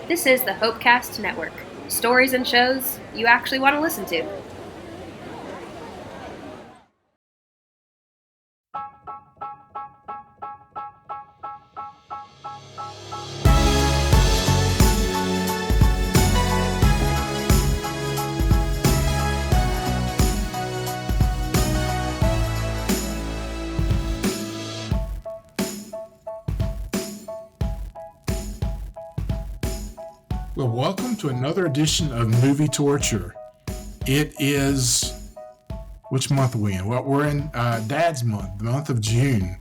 This is the Hopecast Network. Stories and shows you actually want to listen to. Well, welcome to another edition of Movie Torture. It is, which month are we in? Well, we're in Dad's month, the month of June.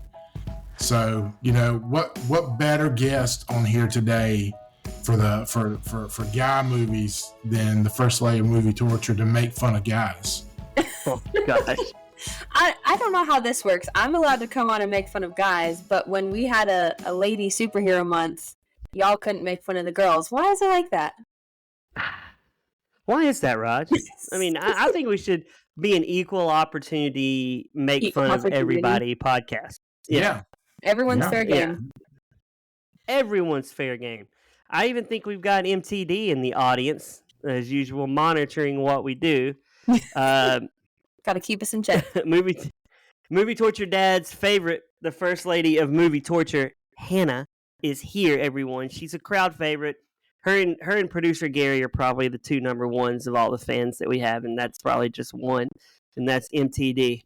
So, you know, what better guest on here today for guy movies than the first lady of Movie Torture to make fun of guys? Oh, gosh. I don't know how this works. I'm allowed to come on and make fun of guys, but when we had a lady superhero month, y'all couldn't make fun of the girls. Why is it like that? Why is that, Raj? I mean, I think we should be an equal opportunity, make fun of everybody podcast. Yeah. Everyone's fair game. Everyone's fair game. I even think we've got MTD in the audience, as usual, monitoring what we do. Got to keep us in check. Movie Torture Dad's favorite, the first lady of Movie Torture, Hannah, is here, everyone. She's a crowd favorite. Her and producer Gary are probably the two number ones of all the fans that we have, and that's probably just one, and that's MTD.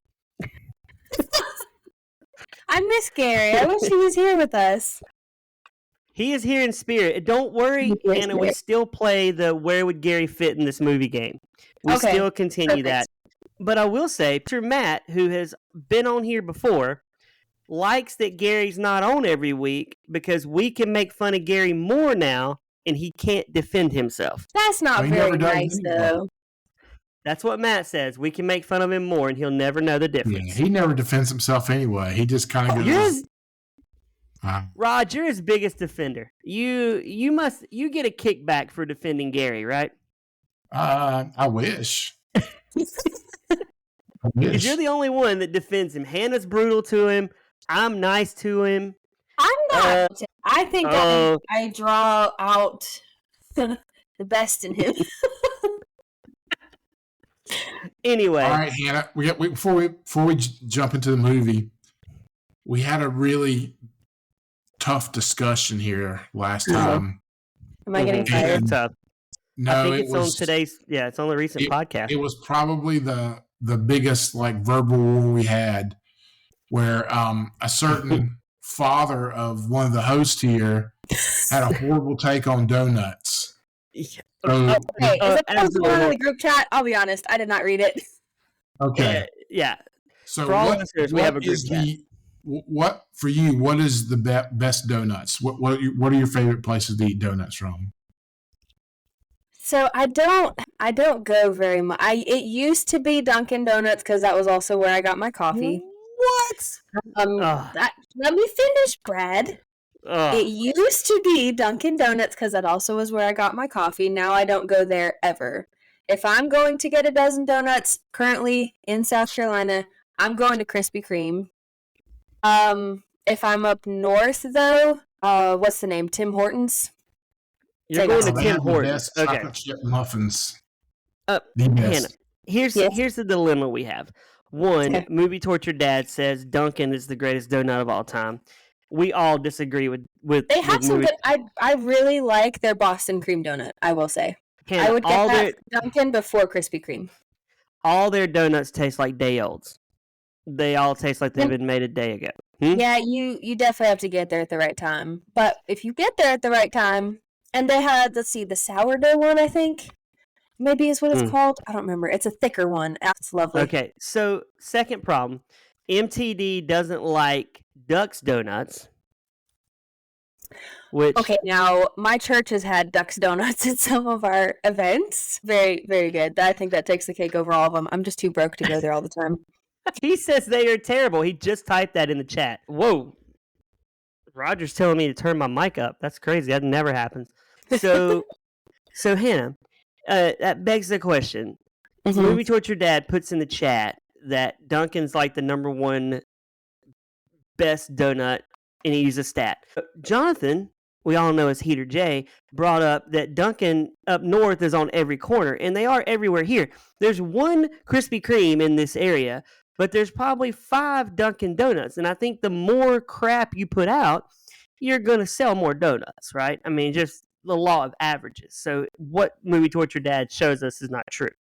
I miss Gary. I wish he was here with us. He is here in spirit. Don't worry, Hannah, we still play the Where Would Gary Fit in This Movie game. We still continue that. But I will say, Mr. Matt, who has been on here before, likes that Gary's not on every week because we can make fun of Gary more now and he can't defend himself. That's not very nice, though. That's what Matt says. We can make fun of him more and he'll never know the difference. Yeah, he never defends himself anyway. He just kind of goes... Rod, you're his biggest defender. You get a kickback for defending Gary, right? I wish. Because you're the only one that defends him. Hannah's brutal to him. I'm nice to him. I'm not. I think I draw out the best in him. Anyway. All right, Hannah. Before we jump into the movie, we had a really tough discussion here last time. Am I getting tired? Tough. No, I think on today's. Yeah, it's on the recent podcast. It was probably the biggest verbal war we had, where a certain father of one of the hosts here had a horrible take on donuts. Is it posted on the group chat? I'll be honest, I did not read it. Okay. Yeah. So for all listeners, we have a group chat. What for you? What is the best donuts? What are your favorite places to eat donuts from? So I don't go very much. It used to be Dunkin' Donuts because that was also where I got my coffee. What? Let me finish, Brad. It used to be Dunkin' Donuts because that also was where I got my coffee. Now I don't go there ever. If I'm going to get a dozen donuts, currently in South Carolina, I'm going to Krispy Kreme. If I'm up north though, what's the name? Tim Hortons. You're going to Tim Hortons. Okay. Chocolate chip muffins. Hannah, here's the dilemma we have. One, Movie Torture Dad says Dunkin' is the greatest donut of all time. We all disagree with they have some good. I really like their Boston cream donut. I will say. Hannah, I would get that Dunkin' before Krispy Kreme. All their donuts taste like day olds. They all taste like they've been made a day ago. Yeah, you definitely have to get there at the right time. But if you get there at the right time, and they had, the sourdough one, I think, maybe is what it's called. I don't remember. It's a thicker one. That's lovely. Okay, so second problem, MTD doesn't like Duck's Donuts. Okay, now my church has had Duck's Donuts at some of our events. Very, very good. I think that takes the cake over all of them. I'm just too broke to go there all the time. He says they are terrible. He just typed that in the chat. Whoa. Roger's telling me to turn my mic up. That's crazy. That never happens. So Hannah, that begs the question. Movie Torture Dad puts in the chat that Dunkin's like the number one best donut, and he uses a stat. Jonathan we all know as Heater J, brought up that Dunkin' up north is on every corner, and they are everywhere here. There's one Krispy Kreme in this area, but there's probably 5 Dunkin' Donuts, and I think the more crap you put out, you're going to sell more donuts, right? I mean, just the law of averages. So what Movie Torture Dad shows us is not true.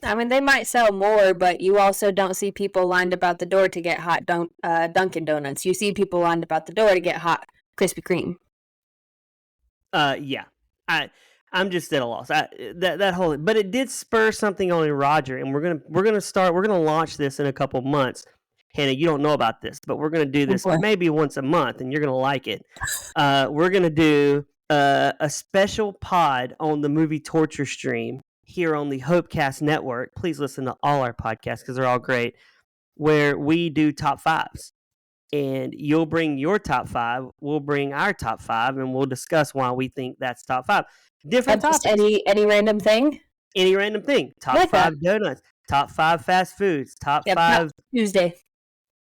I mean, they might sell more, but you also don't see people lined about the door to get hot Dunkin' Donuts. You see people lined about the door to get hot Krispy Kreme. Yeah. I'm just at a loss. That whole, but it did spur something on in Roger, and we're gonna launch this in a couple months. Hannah, you don't know about this, but we're gonna do this maybe once a month, and you're gonna like it. We're gonna do a special pod on the Movie Torture stream here on the Hopecast Network. Please listen to all our podcasts because they're all great. Where we do top 5s. And you'll bring your top 5, we'll bring our top 5, and we'll discuss why we think that's top 5. Different topics. Any random thing? Any random thing. Top like 5 that. donuts. Top 5 fast foods. Top 5 Tuesday.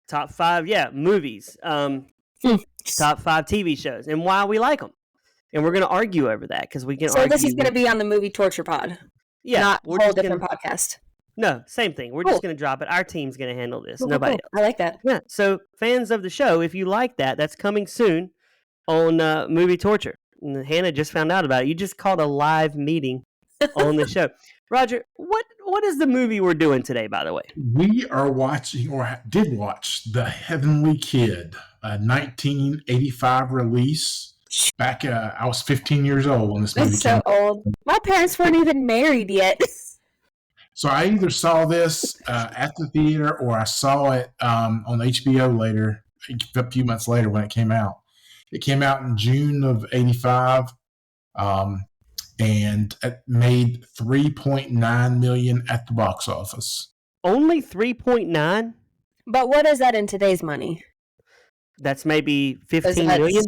Top 5, movies. Top 5 TV shows and why we like them. And we're going to argue over that because we can. So this is going to be on the Movie Torture Pod. Yeah, not a whole different podcast. No, same thing. We're just going to drop it. Our team's going to handle this. Nobody else. I like that. Yeah. So fans of the show, if you like that, that's coming soon on Movie Torture. And Hannah just found out about it. You just called a live meeting on the show. Roger, what is the movie we're doing today, by the way? We are watching, or did watch, The Heavenly Kid, a 1985 release. Back, I was 15 years old when this movie came out. That's so old. My parents weren't even married yet. So I either saw this at the theater or I saw it on HBO later, a few months later when it came out. It came out in June of 85, and it made $3.9 million at the box office. Only 3.9? But what is that in today's money? That's maybe 15 million?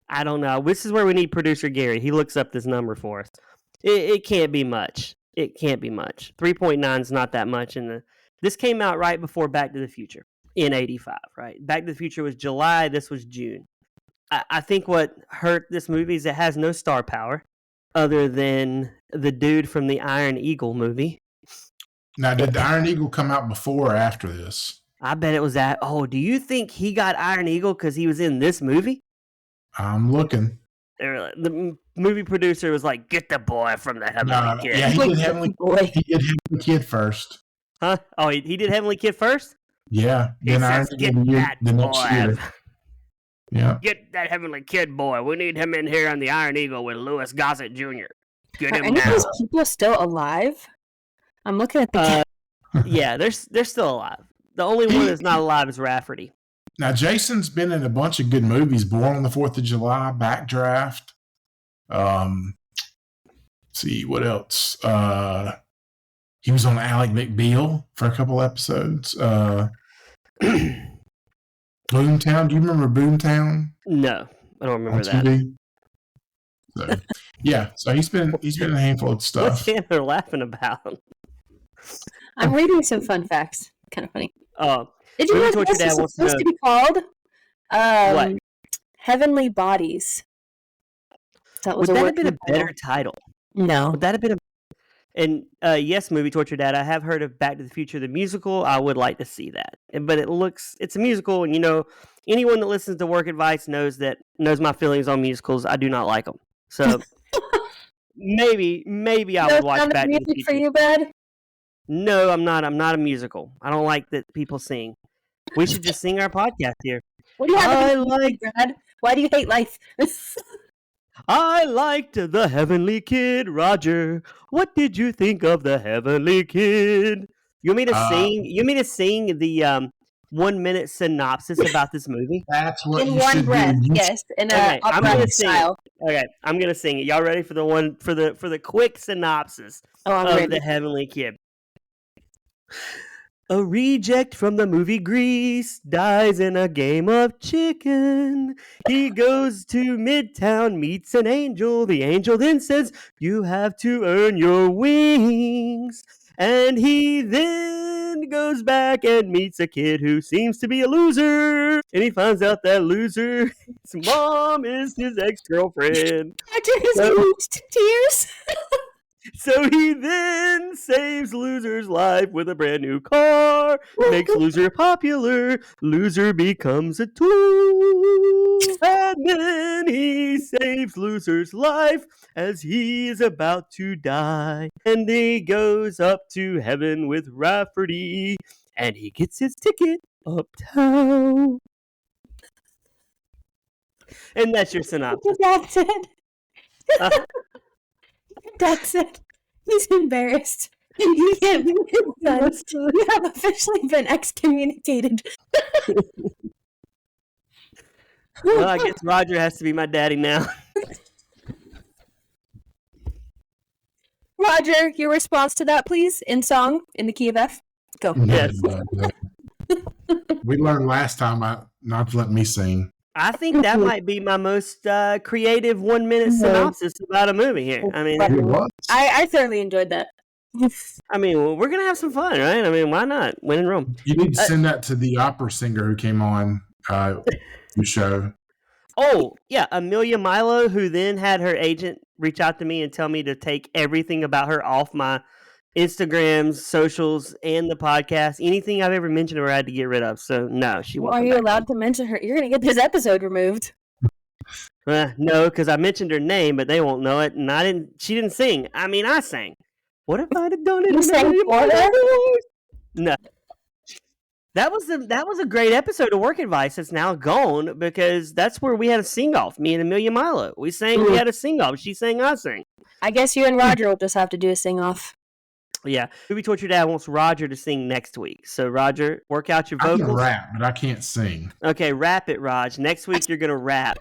I don't know. This is where we need producer Gary. He looks up this number for us. It can't be much. It can't be much. 3.9 is not that much. This came out right before Back to the Future in 85, right? Back to the Future was July. This was June. I think what hurt this movie is it has no star power other than the dude from the Iron Eagle movie. Now, did the Iron Eagle come out before or after this? I bet it was that. Oh, do you think he got Iron Eagle because he was in this movie? I'm looking. The movie producer was like, "Get the boy from the Heavenly Kid." Yeah, he did Heavenly Kid first. Huh? Oh, he did Heavenly Kid first? Yeah. Then the next year. Yeah. Get that Heavenly Kid boy. We need him in here on the Iron Eagle with Louis Gossett Jr. Get him now. Are those people still alive? I'm looking at the yeah, they're still alive. The only one that's not alive is Rafferty. Now, Jason's been in a bunch of good movies. Born on the 4th of July, Backdraft. Let's see, what else? He was on Ally McBeal for a couple episodes. Boomtown. Do you remember Boomtown? No, I don't remember that. So, yeah, so he's been in a handful of stuff. What's Hannah laughing about? I'm reading some fun facts. Kind of funny. Oh. Did you know this is supposed to be called what? Heavenly Bodies? Would that have been a better title? No. Would that have been And yes, Movie Torture Dad, I have heard of Back to the Future, the musical. I would like to see that. But it's a musical, and anyone that listens to Work Advice knows my feelings on musicals. I do not like them. So maybe I would watch Back to the Future. For you, Brad? No, I'm not. I'm not a musical. I don't like that people sing. We should just sing our podcast here. What do you have Brad? Why do you hate life? I liked The Heavenly Kid, Roger. What did you think of The Heavenly Kid? You want me to sing? You want me to sing the 1 minute synopsis about this movie? That's what in you one should breath. do. Yes, in a opera style. Okay, I'm gonna sing it. Y'all ready for the quick synopsis of The Heavenly Kid? A reject from the movie Grease dies in a game of chicken. He goes to Midtown, meets an angel. The angel then says, "You have to earn your wings." And he then then goes back and meets a kid who seems to be a loser. And he finds out that loser's mom is his ex-girlfriend. Roger has moved to tears. So he then saves Loser's life with a brand new car, makes Loser popular, Loser becomes a tool, and then he saves Loser's life as he is about to die. And he goes up to heaven with Rafferty, and he gets his ticket uptown. And that's your synopsis. That's it. That's it. He's embarrassed. You can't be his son. You have officially been excommunicated. Well, I guess Roger has to be my daddy now. Roger, your response to that, please, in song, in the key of F. Go. Yes. We learned last time not to let me sing. I think that might be my most creative 1-minute synopsis about a movie here. I mean, I thoroughly enjoyed that. I mean, well, we're gonna have some fun, right? I mean, why not? When in Rome. You need to send that to the opera singer who came on your show. Oh, yeah, Amelia Milo, who then had her agent reach out to me and tell me to take everything about her off my Instagrams, socials, and the podcast. Anything I've ever mentioned her, I had to get rid of. So no, she won't. Are you allowed to mention her? You're gonna get this episode removed. No, because I mentioned her name, but they won't know it, and I didn't. She didn't sing. I mean, I sang. What if I'd have done it? You sang for her? No. That was a great episode of Work Advice that's now gone because that's where we had a sing-off, me and Amelia Milo. We sang, we had a sing-off. She sang, I sang. I guess you and Roger will just have to do a sing-off. Yeah. Movie Torture Dad wants Roger to sing next week. So, Roger, work out your vocals. I can rap, but I can't sing. Okay, rap it, Raj. Next week, you're going to rap.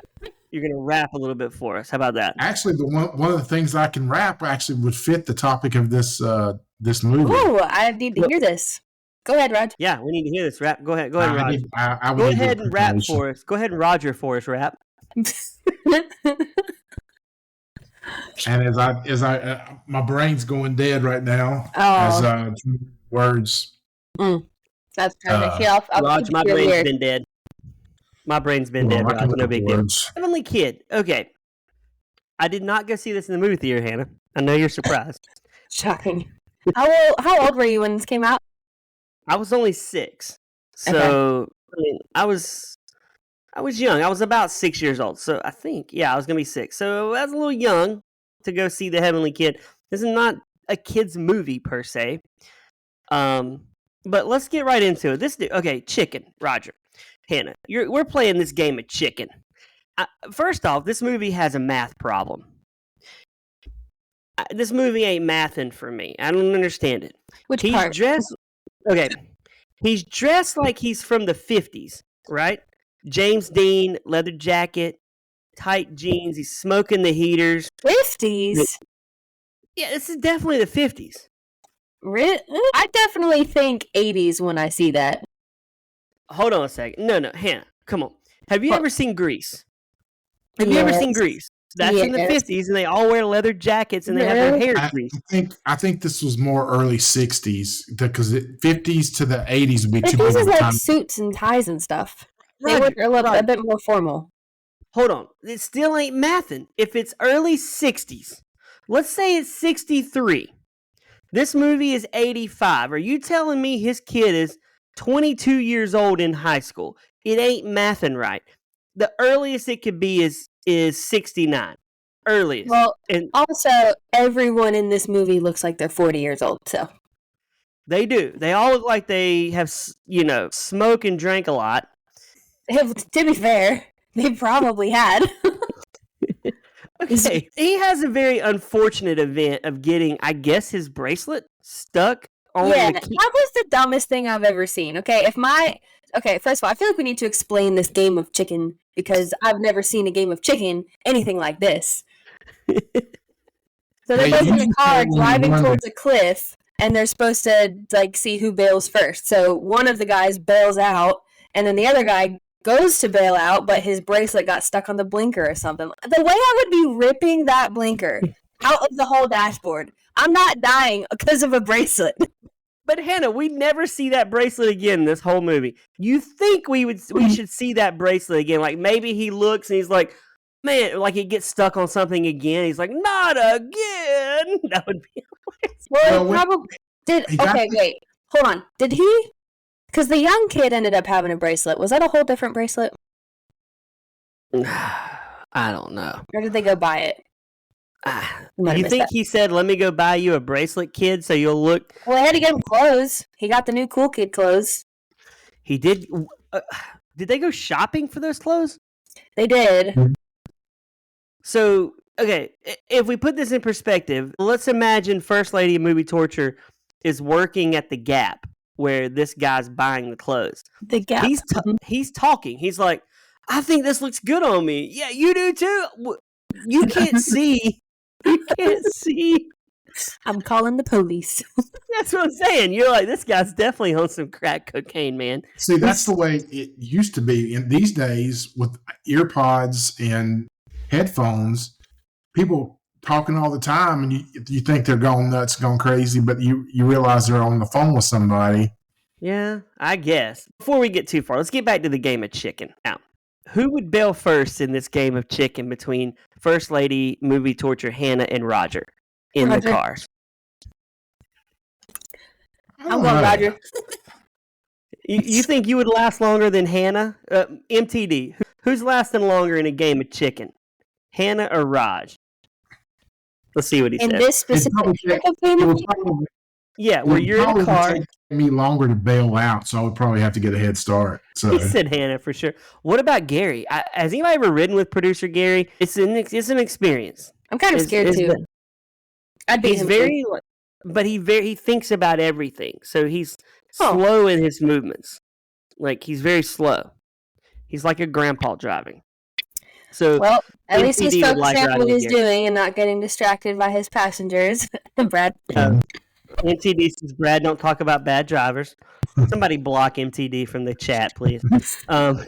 You're going to rap a little bit for us. How about that? Actually, one of the things I can rap actually would fit the topic of this movie. Oh, I need to hear this. Go ahead, Raj. Yeah, we need to hear this rap. Go ahead, Raj. I go ahead and rap for us. Go ahead and Roger for us, rap. And as I my brain's going dead right now. Oh. As words. That's perfect. Raj, my brain's been dead. My brain's been dead, Raj. No big deal. Heavenly Kid. Okay. I did not go see this in the movie theater, Hannah. I know you're surprised. Shocking. How old were you when this came out? I was only 6. So, okay. I mean, I was young. I was about 6 years old. So, I think, I was going to be 6. So, I was a little young to go see The Heavenly Kid. This is not a kid's movie, per se. But let's get right into it. Okay, chicken, Roger. Hannah, we're playing this game of chicken. First off, this movie has a math problem. This movie ain't mathin' for me. I don't understand it. Which part? He's dressed like he's from the 50s, right? James Dean, leather jacket, tight jeans. He's smoking the heaters. 50s? Yeah, this is definitely the 50s. I definitely think 80s when I see that. Hold on a second. No, Hannah, come on. Have you ever seen Grease? Have you ever seen Grease? That's in the 50s, and they all wear leather jackets, and they have their hair greased. I think this was more early 60s, because 50s to the 80s would be too much. 50s is like suits and ties and stuff. They were a bit more formal. Hold on. It still ain't mathin'. If it's early 60s, let's say it's 63. This movie is 85. Are you telling me his kid is 22 years old in high school? It ain't mathin' right. The earliest it could be is 69. Earliest. Well, and also, everyone in this movie looks like they're 40 years old, so. They do. They all look like they have, smoked and drank a lot. To be fair, they probably had. Okay. He has a very unfortunate event of getting, I guess, his bracelet stuck on the key. That was the dumbest thing I've ever seen. Okay, first of all, I feel like we need to explain this game of chicken because I've never seen a game of chicken, anything like this. So they're both in the car driving towards a cliff, and they're supposed to see who bails first. So one of the guys bails out, and then the other guy goes to bail out, but his bracelet got stuck on the blinker or something. The way I would be ripping that blinker out of the whole dashboard, I'm not dying because of a bracelet. But Hannah, we never see that bracelet again in this whole movie. You think we should see that bracelet again? Like maybe he looks and he's like, man, like he gets stuck on something again. He's like, not again. That would be. Well, he probably did. Okay, wait, hold on. Did he? Because the young kid ended up having a bracelet. Was that a whole different bracelet? I don't know. Or did they go buy it? You think he said, let me go buy you a bracelet, kid, so you'll look... Well, he had to get him clothes. He got the new cool kid clothes. He did... did they go shopping for those clothes? They did. So, okay, if we put this in perspective, let's imagine First Lady of Movie Torture is working at the Gap where this guy's buying the clothes. The Gap. He's talking. He's like, I think this looks good on me. Yeah, you do too. You can't see. You can't see. I'm calling the police. That's what I'm saying. You're like, this guy's definitely on some crack cocaine, man. See, that's the way it used to be. In these days, with earpods and headphones, people talking all the time, and you think they're going nuts, going crazy, but you realize they're on the phone with somebody. Yeah, I guess. Before we get too far, let's get back to the game of chicken. Now, who would bail first in this game of chicken between First Lady Movie Torture Hannah and Roger in the cars? I'm going Roger. You think you would last longer than Hannah? MTD, who's lasting longer in a game of chicken? Hannah or Raj? Let's see what he says. In this specific game of chicken? Yeah, where you're in the car. Take me longer to bail out, so I would probably have to get a head start. So he said Hannah for sure. What about Gary? Has anybody ever ridden with producer Gary? It's an experience. I'm kind of scared too. I'd be very, but he thinks about everything. So he's slow in his movements. Like he's very slow. He's like a grandpa driving. So well, at least he's focusing on what he's doing and not getting distracted by his passengers. Brad. MTD says, Brad, don't talk about bad drivers. Somebody block MTD from the chat, please. So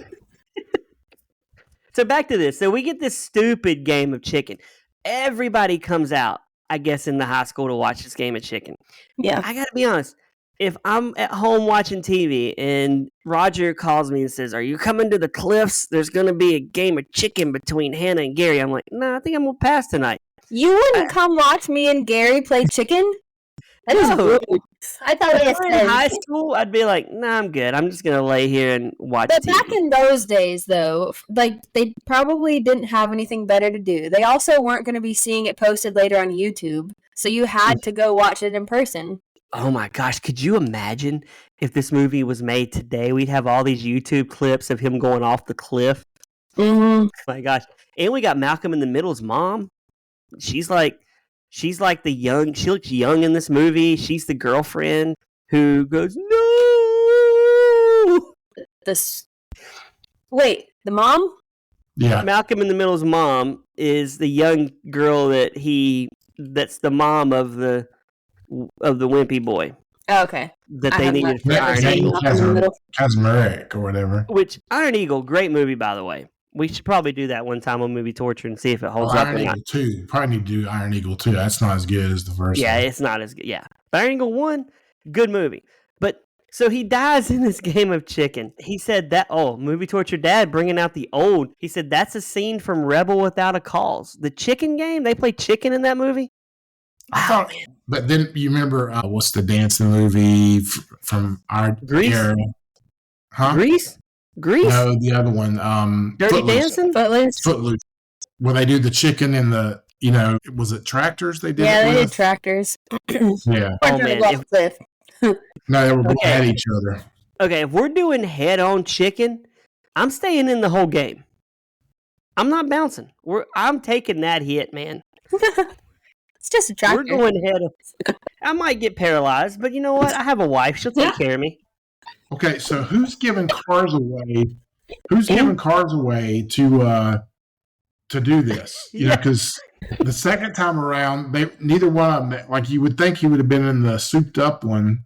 back to this. So we get this stupid game of chicken. Everybody comes out, I guess, in the high school to watch this game of chicken. Yeah. I got to be honest. If I'm at home watching TV and Roger calls me and says, are you coming to the cliffs? There's going to be a game of chicken between Hannah and Gary. I'm like, no, I think I'm going to pass tonight. You wouldn't come watch me and Gary play chicken? That is rude. I thought if we were in high school, I'd be like, nah, I'm good. I'm just going to lay here and watch But TV. back in those days, though, like they probably didn't have anything better to do. They also weren't going to be seeing it posted later on YouTube. So you had to go watch it in person. Oh my gosh, could you imagine if this movie was made today? We'd have all these YouTube clips of him going off the cliff. Mm-hmm. Oh my gosh. And we got Malcolm in the Middle's mom. She's like the young, she looks young in this movie. She's the girlfriend who goes, no! Wait, the mom? Yeah. Malcolm in the Middle's mom is the young girl that's the mom of the wimpy boy. Oh, okay. That they needed for Iron Eagle. Kazmarek or whatever. Which, Iron Eagle, great movie, by the way. We should probably do that one time on Movie Torture and see if it holds up or not. Iron Eagle 2. Probably need to do Iron Eagle 2. That's not as good as the first one. Yeah, it's not as good. Yeah. But Iron Eagle 1, good movie. But, so he dies in this game of chicken. He said that, Movie Torture Dad bringing out the old. He said that's a scene from Rebel Without a Cause. The chicken game? They play chicken in that movie? Wow. But then you remember, what's the dancing movie from our era? Huh? Grease? No, the other one. Dirty Footloose. Dancing? Footloose. Where they do the chicken and the, was it tractors they did? Yeah, they did tractors. Yeah. Oh, man. No, they were both at each other. Okay, if we're doing head-on chicken, I'm staying in the whole game. I'm not bouncing. I'm taking that hit, man. It's just a tractor. We're going head-on. I might get paralyzed, but you know what? I have a wife. She'll take care of me. Okay, so who's giving cars away? Who's giving cars away to do this? Because the second time around, neither one of them. Like you would think he would have been in the souped-up one,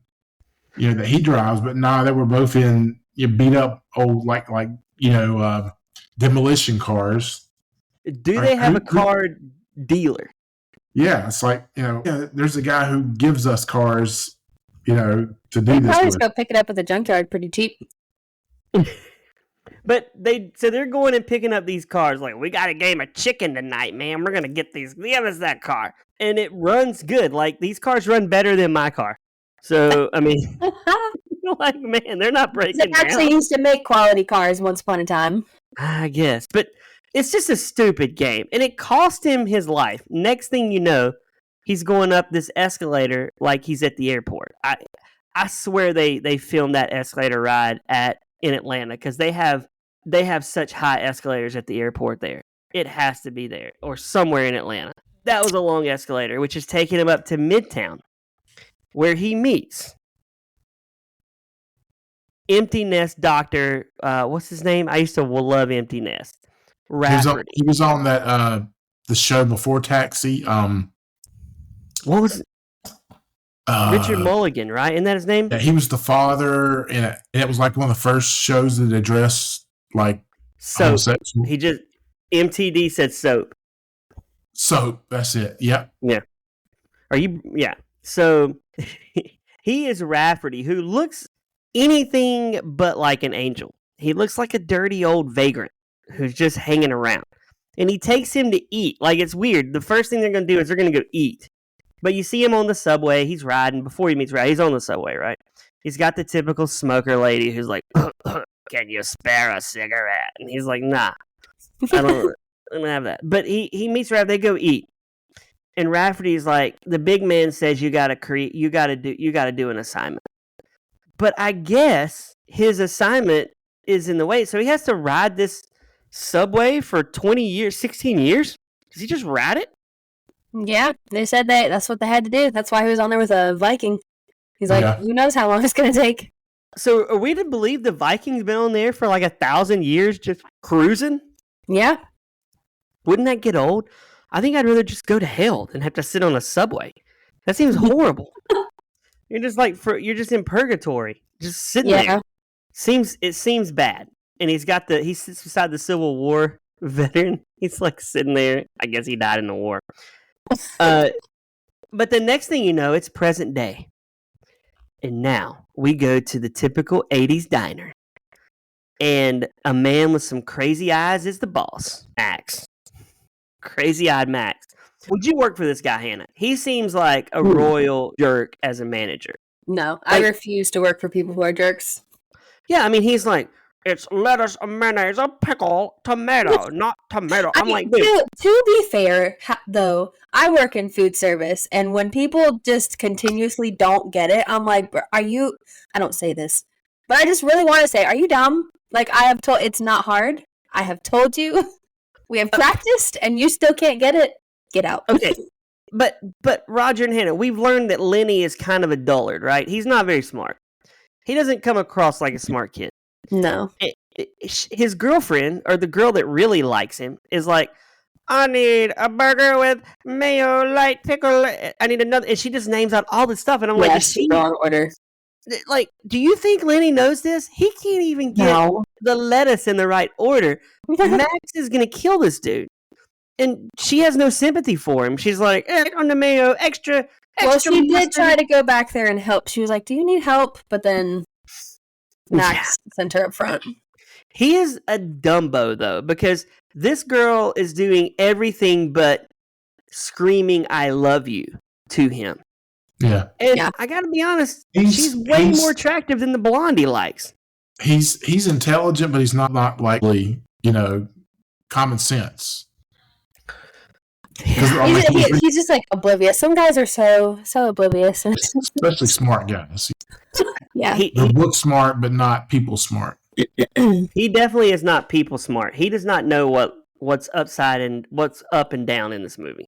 that he drives, but they were both in beat up old like demolition cars. Do they have a car dealer? Yeah, it's like there's a guy who gives us cars, to to do They this probably with. just go pick it up at the junkyard pretty cheap. But they're going and picking up these cars. Like, we got a game of chicken tonight, man. We're gonna get these. Give us that car, and it runs good. Like, these cars run better than my car. So I mean, like, man, they're not breaking down. They actually used to make quality cars once upon a time. I guess, but it's just a stupid game, and it cost him his life. Next thing you know, he's going up this escalator like he's at the airport. I swear they filmed that escalator ride in Atlanta because they have such high escalators at the airport there. It has to be there or somewhere in Atlanta. That was a long escalator, which is taking him up to Midtown, where he meets Empty Nest Doctor. What's his name? I used to love Empty Nest. Raferty. He was on that the show before Taxi. What was it? Richard Mulligan, right? Isn't that his name? Yeah, he was the father, and it was like one of the first shows that addressed like soap. Homosexual. He just MTD said soap. Soap. That's it. Yep. Yeah. Yeah. So he is Rafferty, who looks anything but like an angel. He looks like a dirty old vagrant who's just hanging around. And he takes him to eat. Like, it's weird. The first thing they're going to do is they're going to go eat. But you see him on the subway. He's riding. Before he meets Rad, he's on the subway, right? He's got the typical smoker lady who's like, can you spare a cigarette? And he's like, nah, I don't have that. But he meets Rad. They go eat. And Rafferty's like, the big man says you got to do an assignment. But I guess his assignment is in the way. So he has to ride this subway for 20 years, 16 years? Does he just ride it? Yeah, they said that's what they had to do. That's why he was on there with a Viking. He's like, Who knows how long it's going to take? So are we to believe the Viking's been on there for like 1,000 years just cruising? Yeah. Wouldn't that get old? I think I'd rather just go to hell than have to sit on a subway. That seems horrible. You're just in purgatory, just sitting there. It seems bad. And he sits beside the Civil War veteran. He's like sitting there. I guess he died in the war. But the next thing you know, it's present day. And now we go to the typical 80s diner. And a man with some crazy eyes is the boss, Max. Crazy-eyed Max. Would you work for this guy, Hannah? He seems like a royal jerk as a manager. No, I refuse to work for people who are jerks. Yeah, I mean, he's like, it's lettuce, a mayonnaise, a pickle, tomato, not tomato. I'm like, dude. To be fair, though, I work in food service, and when people just continuously don't get it, I'm like, I don't say this, but I just really want to say, are you dumb? Like, I have told, it's not hard. I have told you. We have practiced, and you still can't get it. Get out. Okay. But Roger and Hannah, we've learned that Lenny is kind of a dullard, right? He's not very smart. He doesn't come across like a smart kid. No. His girlfriend, or the girl that really likes him, is like, I need a burger with mayo, light pickle. I need another. And she just names out all this stuff. And I'm like, wrong order. Like, do you think Lenny knows this? He can't even get the lettuce in the right order. Max is going to kill this dude. And she has no sympathy for him. She's like, on the mayo, extra. Well, she did try to go back there and help. She was like, do you need help? But then Max sent her up front. He is a Dumbo, though, because this girl is doing everything but screaming, I love you to him. Yeah. And I got to be honest, she's way more attractive than the blonde he likes. He's intelligent, but he's not likely, common sense. He's just like oblivious. Some guys are so oblivious. Especially smart guys. Yeah. They're book smart, but not people smart. He definitely is not people smart. He does not know what's upside and what's up and down in this movie.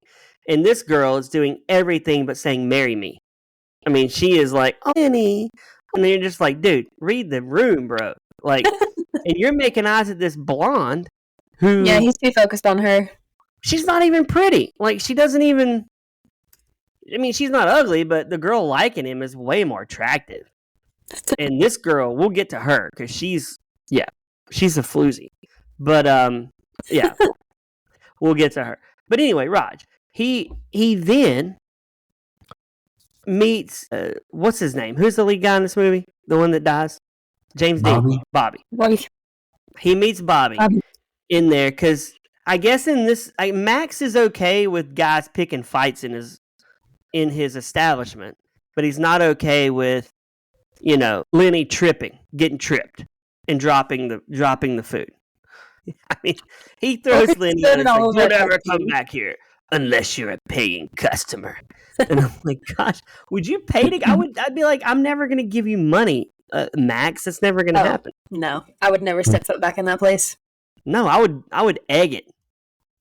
And this girl is doing everything but saying, marry me. I mean, she is like, oh, Annie. And then you're just like, dude, read the room, bro. Like, and you're making eyes at this blonde who... Yeah, he's too focused on her. She's not even pretty. Like, she doesn't even... I mean, she's not ugly, but the girl liking him is way more attractive. And this girl, we'll get to her, because she's a floozy. But, yeah. We'll get to her. But anyway, Raj, he then meets what's his name? Who's the lead guy in this movie? The one that dies? James Dean. Bobby. He meets Bobby in there because I guess in this, Max is okay with guys picking fights in his establishment, but he's not okay with Lenny getting tripped, and dropping the food. I mean, he throws Lenny and it's like, "Don't ever come back here unless you're a paying customer." And I'm like, "Gosh, would you pay to?" I'd be like, "I'm never going to give you money, Max. That's never going to happen." No, I would never step foot back in that place. No, I would egg it.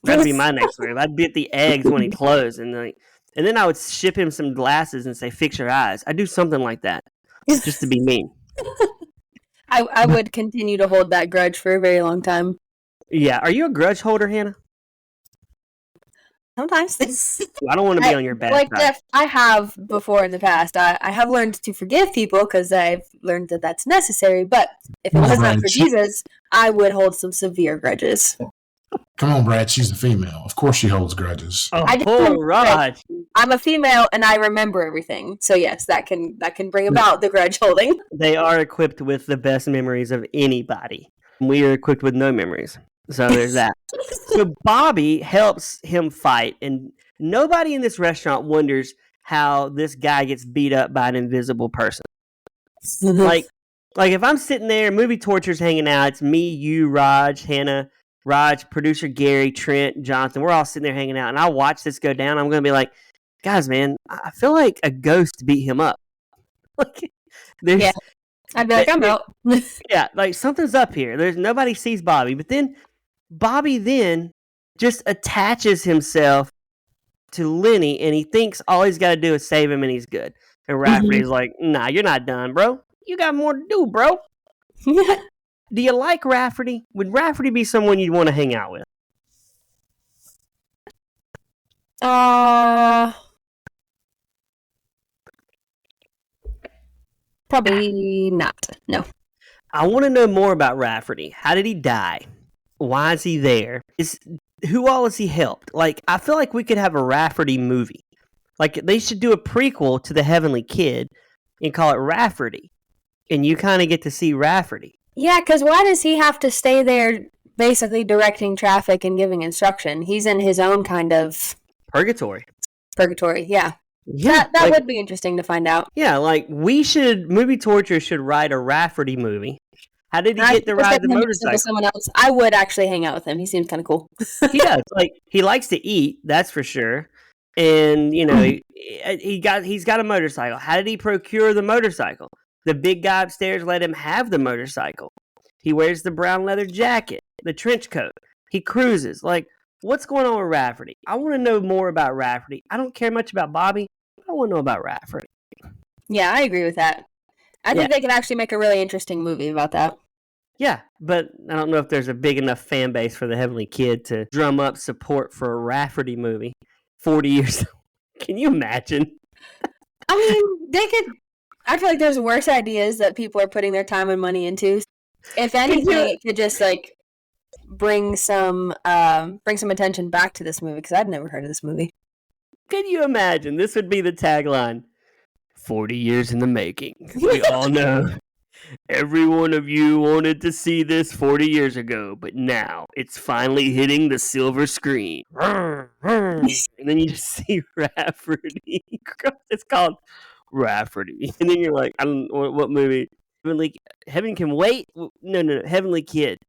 That'd be my next move. I'd be at the eggs when he closed, and then I would ship him some glasses and say, "Fix your eyes." I'd do something like that just to be mean. I would continue to hold that grudge for a very long time. Yeah. Are you a grudge holder, Hannah? Sometimes. I don't want to be on your bad side. I have before in the past. I have learned to forgive people because I've learned that that's necessary. But if it was not for Jesus, I would hold some severe grudges. Come on, Brad. She's a female. Of course she holds grudges. Oh, Rod. I'm a female and I remember everything. So yes, that can bring about the grudge holding. They are equipped with the best memories of anybody. We are equipped with no memories. So there's that. So Bobby helps him fight, and nobody in this restaurant wonders how this guy gets beat up by an invisible person. Like if I'm sitting there, movie torture's hanging out, it's me, you, Raj, Hannah, producer Gary, Trent, Jonathan, we're all sitting there hanging out, and I watch this go down, I'm going to be like, guys, man, I feel like a ghost beat him up. Yeah. I'd be like, I'm out. Yeah, like something's up here. There's nobody sees Bobby, but then Bobby just attaches himself to Lenny, and he thinks all he's got to do is save him, and he's good. And Rafferty's like, "Nah, you're not done, bro. You got more to do, bro." Do you like Rafferty? Would Rafferty be someone you'd want to hang out with? Probably not. No. I want to know more about Rafferty. How did he die? Why is he there? Who all has he helped? Like, I feel like we could have a Rafferty movie. Like, they should do a prequel to The Heavenly Kid and call it Rafferty. And you kind of get to see Rafferty. Yeah, because why does he have to stay there basically directing traffic and giving instruction? He's in his own kind of... Purgatory, yeah. Yeah, that would be interesting to find out. Yeah, like, Movie Torture should write a Rafferty movie. How did he get to ride the motorcycle? Someone else. I would actually hang out with him. He seems kind of cool. He does. Like, he likes to eat, that's for sure. And, he's got a motorcycle. How did he procure the motorcycle? The big guy upstairs let him have the motorcycle. He wears the brown leather jacket, the trench coat. He cruises. Like, what's going on with Rafferty? I want to know more about Rafferty. I don't care much about Bobby. I want to know about Rafferty. Yeah, I agree with that. I think they could actually make a really interesting movie about that. Yeah, but I don't know if there's a big enough fan base for The Heavenly Kid to drum up support for a Rafferty movie 40 years. Can you imagine? I mean, they could... I feel like there's worse ideas that people are putting their time and money into. If anything, it could just bring some attention back to this movie because I'd never heard of this movie. Can you imagine? This would be the tagline: 40 years in the making. We all know every one of you wanted to see this 40 years ago, but now it's finally hitting the silver screen. And then you just see Rafferty. It's called Rafferty. And then you're like, I don't know what movie. Heaven Can Wait? No. Heavenly Kid.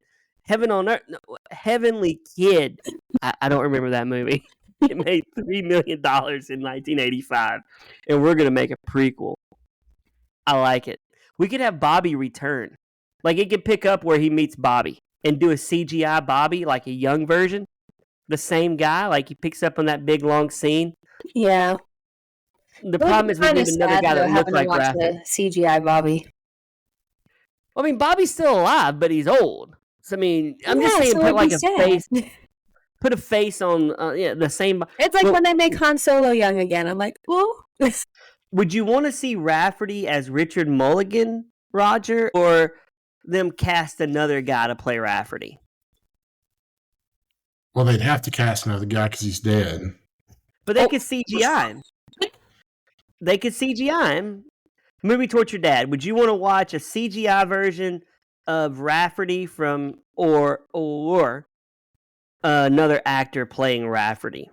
Heaven on Earth? No, Heavenly Kid. I don't remember that movie. It made $3 million in 1985. And we're going to make a prequel. I like it. We could have Bobby return. Like, it could pick up where he meets Bobby and do a CGI Bobby, like a young version. The same guy, like he picks up on that big long scene. Yeah. The problem is we need another guy that looks like Rafferty. CGI Bobby. I mean, Bobby's still alive, but he's old. So, I mean, I'm just saying, put like a face. Put a face on, the same. It's like when they make Han Solo young again. I'm like, whoa. Would you want to see Rafferty as Richard Mulligan, Roger, or them cast another guy to play Rafferty? Well, they'd have to cast another guy because he's dead. But they could CGI him. they could CGI him. Movie Torture Dad. Would you want to watch a CGI version of Rafferty or another actor playing Rafferty?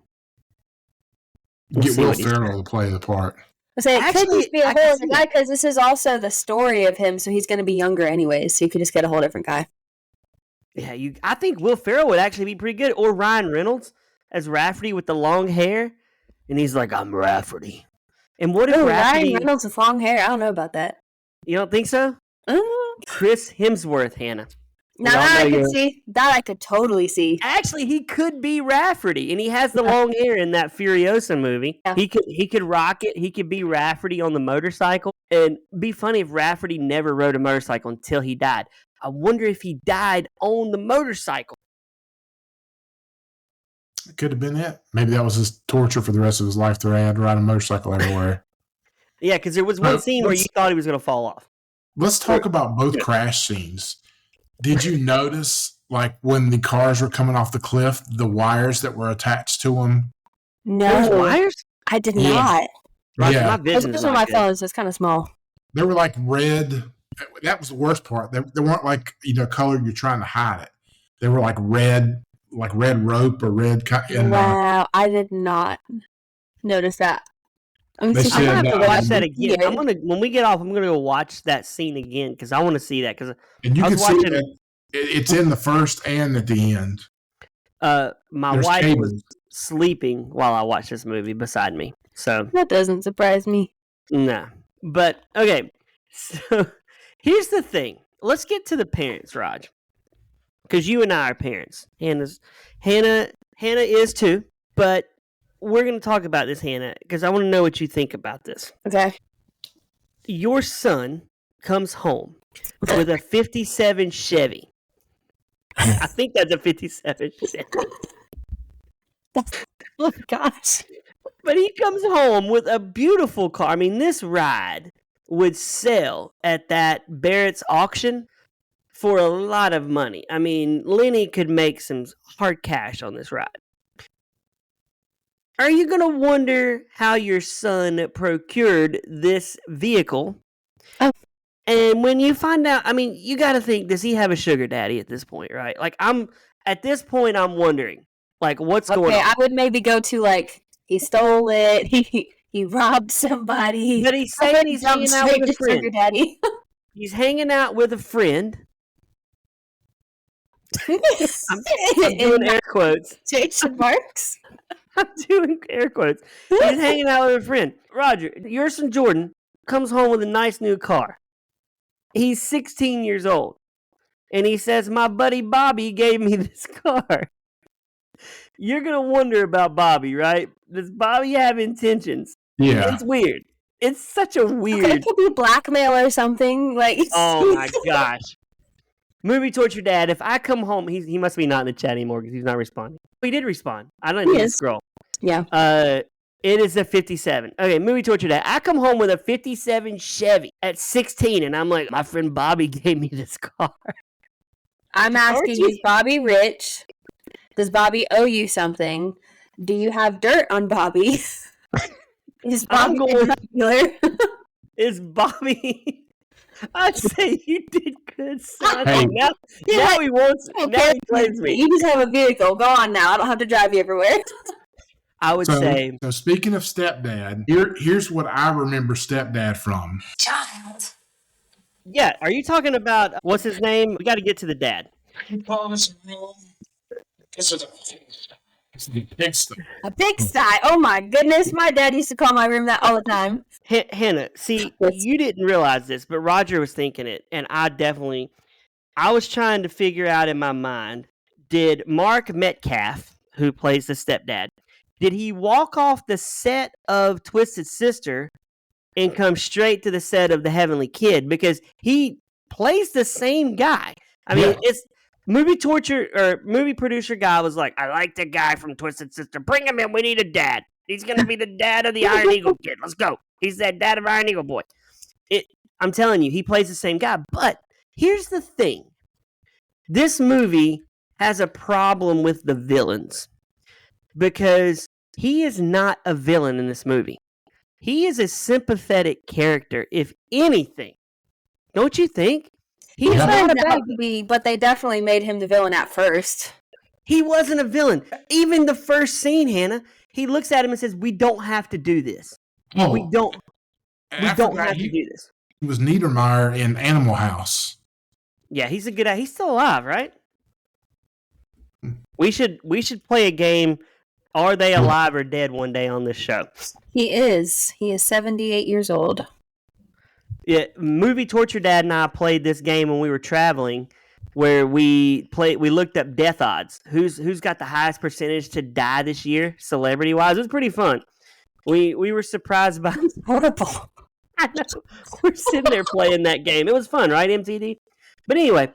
Get Will Ferrell to play the part. I say it could just be a whole other guy because this is also the story of him, so he's going to be younger anyways. So you could just get a whole different guy. Yeah, I think Will Ferrell would actually be pretty good, or Ryan Reynolds as Rafferty with the long hair, and he's like, "I'm Rafferty." And what if Rafferty... Ryan Reynolds with long hair? I don't know about that. You don't think so? Chris Hemsworth, Hannah. Now that I can see. That I could totally see. Actually, he could be Rafferty, and he has the long hair in that Furiosa movie. Yeah. He could rock it. He could be Rafferty on the motorcycle. And be funny if Rafferty never rode a motorcycle until he died. I wonder if he died on the motorcycle. It could have been it. Maybe that was his torture for the rest of his life. They had to ride a motorcycle everywhere. Yeah, because there was one scene where you thought he was going to fall off. Let's talk about both crash scenes. Did you notice, like, when the cars were coming off the cliff, the wires that were attached to them? No. Wires? I did not. Yeah. My vision is on my phone, so it's kind of small. They were like red. That was the worst part. They weren't like, color you're trying to hide it. They were like red rope or red. Wow, I did not notice that. I'm gonna have to watch that again. When we get off, I'm gonna go watch that scene again because I want to see that. And you can see that it's in the first and at the end. My wife was sleeping while I watched this movie beside me, so that doesn't surprise me. Nah, but okay. So here's the thing. Let's get to the parents, Raj, because you and I are parents. Hannah is too, but we're going to talk about this, Hannah, because I want to know what you think about this. Okay. Your son comes home with a 57 Chevy. I think that's a 57 Chevy. Oh, gosh. But he comes home with a beautiful car. I mean, this ride would sell at that Barrett's auction for a lot of money. I mean, Lenny could make some hard cash on this ride. Are you going to wonder how your son procured this vehicle? Oh. And when you find out, I mean, you got to think, does he have a sugar daddy at this point, right? Like, at this point, I'm wondering, like, what's going on? I would maybe go to, like, he stole it, he robbed somebody. But he's saying he's hanging out with a friend. Sugar daddy. He's hanging out with a friend. I'm doing air quotes. Jason Marks. I'm doing air quotes. He's hanging out with a friend. Roger, your son Jordan comes home with a nice new car. He's 16 years old. And he says, my buddy Bobby gave me this car. You're going to wonder about Bobby, right? Does Bobby have intentions? Yeah. It's weird. It's such a weird... Okay, it could be blackmail or something. Like. Oh, my gosh. Movie Torture Dad, if I come home... He must be not in the chat anymore because he's not responding. He did respond. I don't need to scroll. Yeah. It is a 57. Okay, Movie Torture Dad. I come home with a 57 Chevy at 16, and I'm like, my friend Bobby gave me this car. I'm asking, is Bobby rich? Does Bobby owe you something? Do you have dirt on Bobby? Is Bobby popular? Is Bobby... I'd say you did good, son. Hey. Now he wants... Now he claims me. You just have a vehicle. Go on now. I don't have to drive you everywhere. I would say... So speaking of stepdad, here's what I remember stepdad from. Child. Yeah, are you talking about... What's his name? We got to get to the dad. It's the pigsty. A pigsty. Oh my goodness. My dad used to call my room that all the time. Hannah, see, you didn't realize this, but Roger was thinking it, and I was trying to figure out in my mind, did Mark Metcalf, who plays the stepdad, did he walk off the set of Twisted Sister and come straight to the set of The Heavenly Kid? Because he plays the same guy. I mean, it's movie producer guy was like, I like the guy from Twisted Sister. Bring him in. We need a dad. He's going to be the dad of the Iron Eagle kid. Let's go. He's that dad of Iron Eagle boy. I'm telling you, he plays the same guy. But here's the thing. This movie has a problem with the villains. Because he is not a villain in this movie. he is a sympathetic character, if anything. Don't you think? He's not a bad guy, but they definitely made him the villain at first. He wasn't a villain. Even the first scene, Hannah, he looks at him and says, "We don't have to do this. We don't have to do this." He was Niedermeyer in Animal House. Yeah, he's a good guy. He's still alive, right? We should play a game. Are they alive or dead one day on this show? He is. He is 78 years old. Yeah, Movie Torture Dad and I played this game when we were traveling, where we looked up death odds. Who's got the highest percentage to die this year, celebrity wise? It was pretty fun. We were surprised by horrible. I know. We're sitting there playing that game. It was fun, right, MTD? But anyway,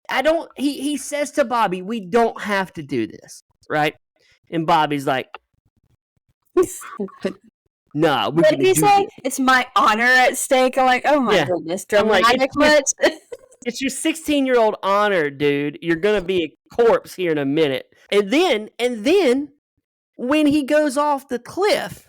I don't. He says to Bobby, "We don't have to do this," right? And Bobby's like, "No, we're what did he say? It's my honor at stake." I'm like, "Oh my goodness, dramatic much?" It's your 16-year-old honor, dude. You're gonna be a corpse here in a minute. And then, when he goes off the cliff,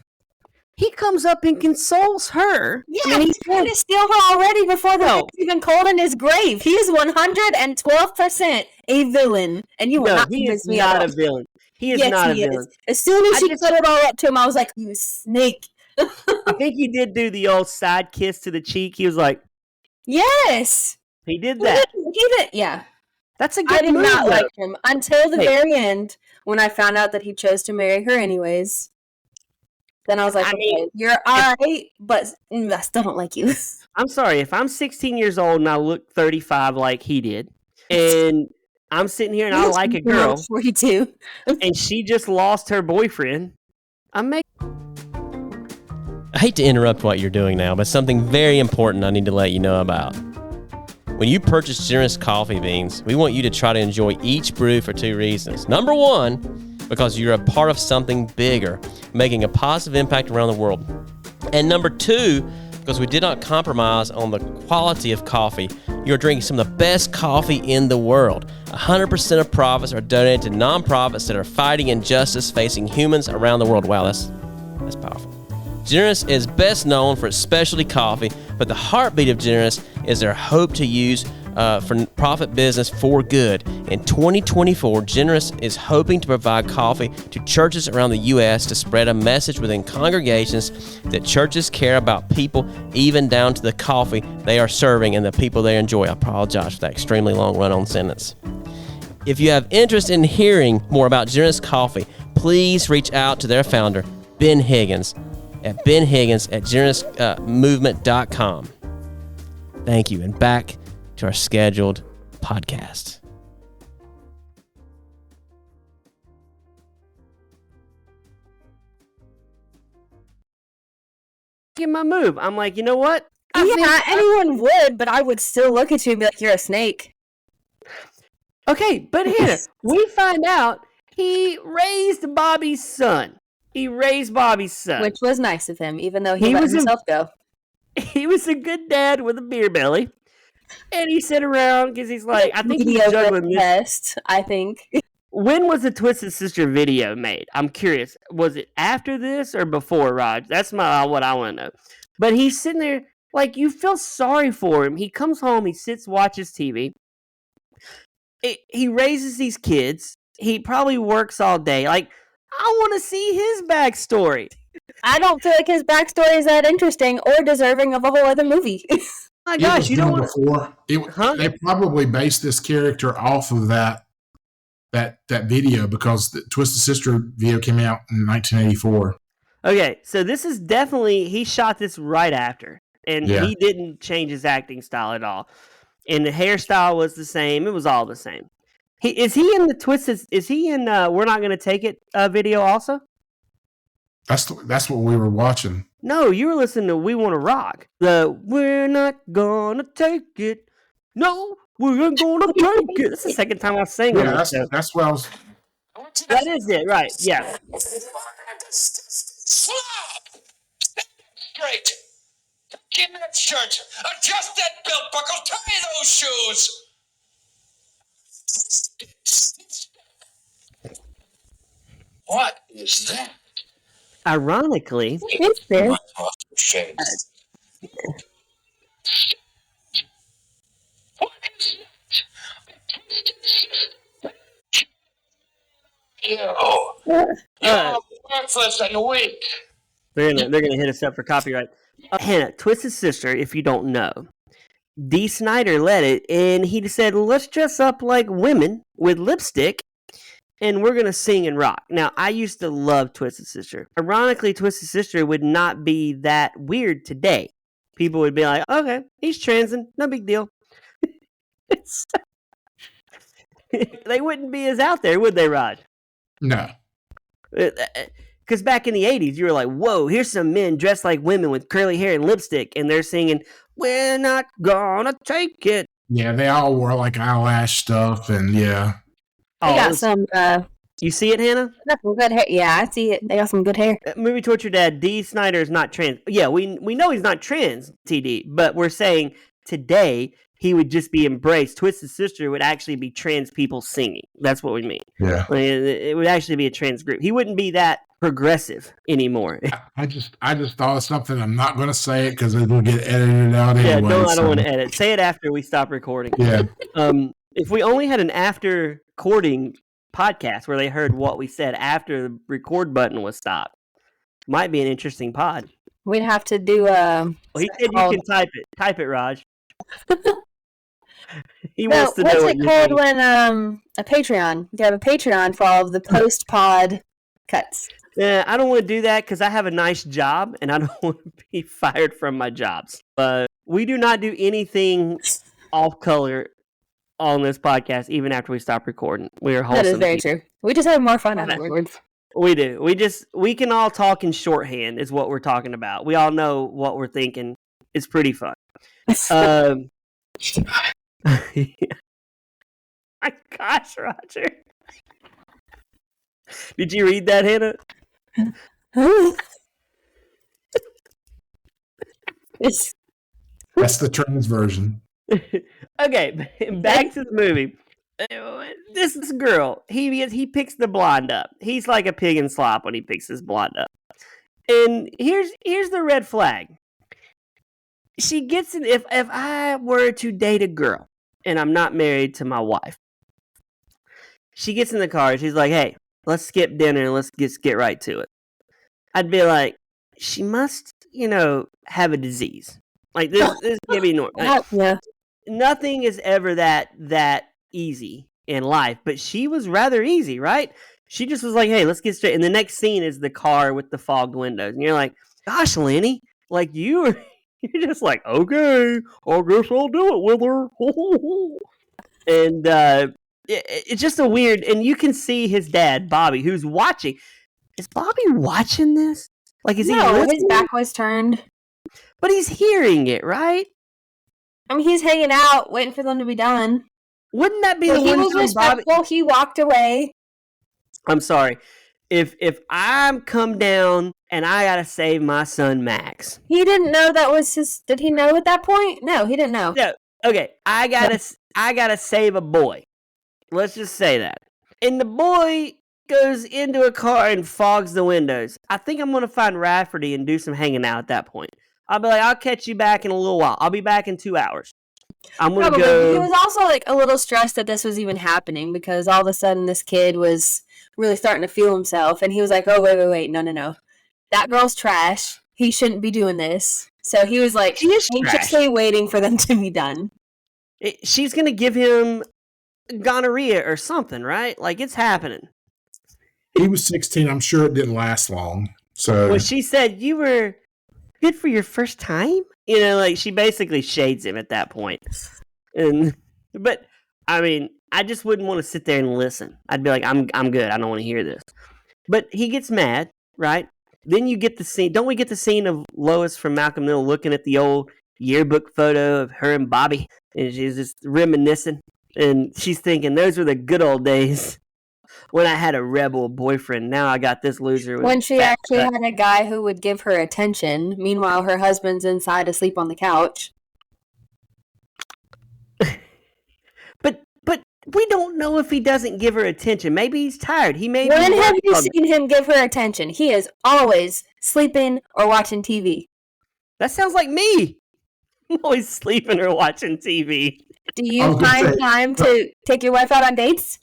he comes up and consoles her. Yeah, he's trying to steal her already before the night's even cold in his grave. He is 112% a villain, and you will not convince me. He is not a villain. He is not a villain. As soon as she put it all up to him, I was like, "You snake." I think he did do the old side kiss to the cheek. He was like, "Yes." He did that. He did. Yeah. That's a good move. I did not like him until the very end when I found out that he chose to marry her anyways. Then I was like, okay, you're all right, but I still don't like you. I'm sorry. If I'm 16 years old and I look 35 like he did, and I'm sitting here and I like a girl, 42, and she just lost her boyfriend, I hate to interrupt what you're doing now, but something very important I need to let you know about. When you purchase Generous coffee beans, we want you to try to enjoy each brew for 2 reasons. Number 1, because you're a part of something bigger, making a positive impact around the world. And number 2, because we did not compromise on the quality of coffee. You're drinking some of the best coffee in the world. 100% of profits are donated to nonprofits that are fighting injustice facing humans around the world. Wow, that's powerful. Generous is best known for its specialty coffee, but the heartbeat of Generous is their hope to use for profit business for good. In 2024, Generous is hoping to provide coffee to churches around the U.S. to spread a message within congregations that churches care about people, even down to the coffee they are serving and the people they enjoy. I apologize for that extremely long run-on sentence. If you have interest in hearing more about Generous Coffee, please reach out to their founder, Ben Higgins, at benhiggins@generousmovement.com. Thank you, and back to our scheduled podcast. get my move. I'm like, you know what? Anyone would, but I would still look at you and be like, "You're a snake." Okay, but here we find out he raised Bobby's son. Which was nice of him, even though he let himself go. He was a good dad with a beer belly. And he sat around because he's like, I think he's juggling this. Best, I think. When was the Twisted Sister video made? I'm curious. Was it after this or before, Raj? That's what I want to know. But he's sitting there, like, you feel sorry for him. He comes home, he sits, watches TV. He raises these kids. He probably works all day. Like, I want to see his backstory. I don't feel like his backstory is that interesting or deserving of a whole other movie. My gosh, you don't want to... They probably based this character off of that video because the Twisted Sister video came out in 1984. Okay, so this is definitely... He shot this right after. And he didn't change his acting style at all. And the hairstyle was the same. It was all the same. Is he in the Twisted... Is he in We're Not Gonna Take It video also? That's what we were watching. No, you were listening to We Want to Rock. We're not gonna take it. No, we're gonna take it. That's the second time I've sang it. That's what I was... That is it, right, yeah. Slob! Straight! Give me that shirt! Adjust that belt buckle! Tie those shoes! What is that? Ironically, breakfast and wait. they're gonna hit us up for copyright. Hannah, Twisted Sister, if you don't know, Dee Snider led it, and he said, let's dress up like women with lipstick, and we're going to sing and rock. Now, I used to love Twisted Sister. Ironically, Twisted Sister would not be that weird today. People would be like, okay, he's transing, no big deal. They wouldn't be as out there, would they, Raj? No. Because back in the 80s, you were like, whoa, here's some men dressed like women with curly hair and lipstick, and they're singing, we're not gonna take it. Yeah, they all wore like eyelash stuff, and yeah. They got some. You see it, Hannah? Some good hair. Yeah, I see it. They got some good hair. Movie Torture Dad, Dee Snider is not trans. Yeah, we know he's not trans, TD, but we're saying today he would just be embraced. Twisted Sister would actually be trans people singing. That's what we mean. Yeah. Like, it would actually be a trans group. He wouldn't be that progressive anymore. I just thought of something. I'm not going to say it because it will get edited out anyway. Yeah, no, I don't want to edit. Say it after we stop recording. Yeah. If we only had an after recording podcast where they heard what we said after the record button was stopped, might be an interesting pod. We'd have to do a. Well, he said you can type it. Type it, Raj. He wants to know what's it called when a Patreon? You have a Patreon for all of the post pod cuts. Yeah, I don't want to do that because I have a nice job and I don't want to be fired from my jobs. But we do not do anything off color on this podcast, even after we stop recording. We are wholesome. That is very true. We just have more fun afterwards. We do. We can all talk in shorthand is what we're talking about. We all know what we're thinking. It's pretty fun. My gosh, Roger. Did you read that, Hannah? That's the trans version. Okay, back to the movie. This girl, he picks the blonde up. He's like a pig in slop when he picks this blonde up. And here's the red flag. She gets in. If I were to date a girl and I'm not married to my wife, she gets in the car and she's like, "Hey, let's skip dinner and let's get right to it." I'd be like, she must, have a disease. Like this can't be normal. Like, yeah. Nothing is ever that easy in life, but she was rather easy, right? She just was like, "Hey, let's get straight." And the next scene is the car with the fogged windows, and you're like, "Gosh, Lenny, like you're just like, okay, I guess I'll do it with her." And it's just a weird, and you can see his dad, Bobby, who's watching. Is Bobby watching this? Like, is he listening? His back was turned. But he's hearing it, right? I mean, he's hanging out, waiting for them to be done. Wouldn't that be the one? He was respectful. He walked away. I'm sorry. If I'm come down and I gotta save my son Max, he didn't know that was his. Did he know at that point? No, he didn't know. No. Okay, I gotta save a boy. Let's just say that. And the boy goes into a car and fogs the windows. I think I'm gonna find Raferty and do some hanging out at that point. I'll be like, I'll catch you back in a little while. I'll be back in 2 hours. I'm gonna go. He was also like a little stressed that this was even happening because all of a sudden this kid was really starting to feel himself, and he was like, "Oh wait, no, that girl's trash. He shouldn't be doing this." So he was like anxiously waiting for them to be done. She's gonna give him gonorrhea or something, right? Like it's happening. He was 16. I'm sure it didn't last long. So well, she said you were good for your first time. Like she basically shades him at that point. But I mean, I just wouldn't want to sit there and listen. I'd be like, I'm good. I don't want to hear this. But he gets mad, right? Then you get the scene. Don't we get the scene of Lois from Malcolm Middle looking at the old yearbook photo of her and Bobby, and she's just reminiscing, and she's thinking those were the good old days when I had a rebel boyfriend. Now I got this loser. When she actually had a guy who would give her attention. Meanwhile, her husband's inside asleep on the couch. But we don't know if he doesn't give her attention. Maybe he's tired. He may. When have you seen him give her attention? He is always sleeping or watching TV. That sounds like me. I'm always sleeping or watching TV. Do you find time to take your wife out on dates?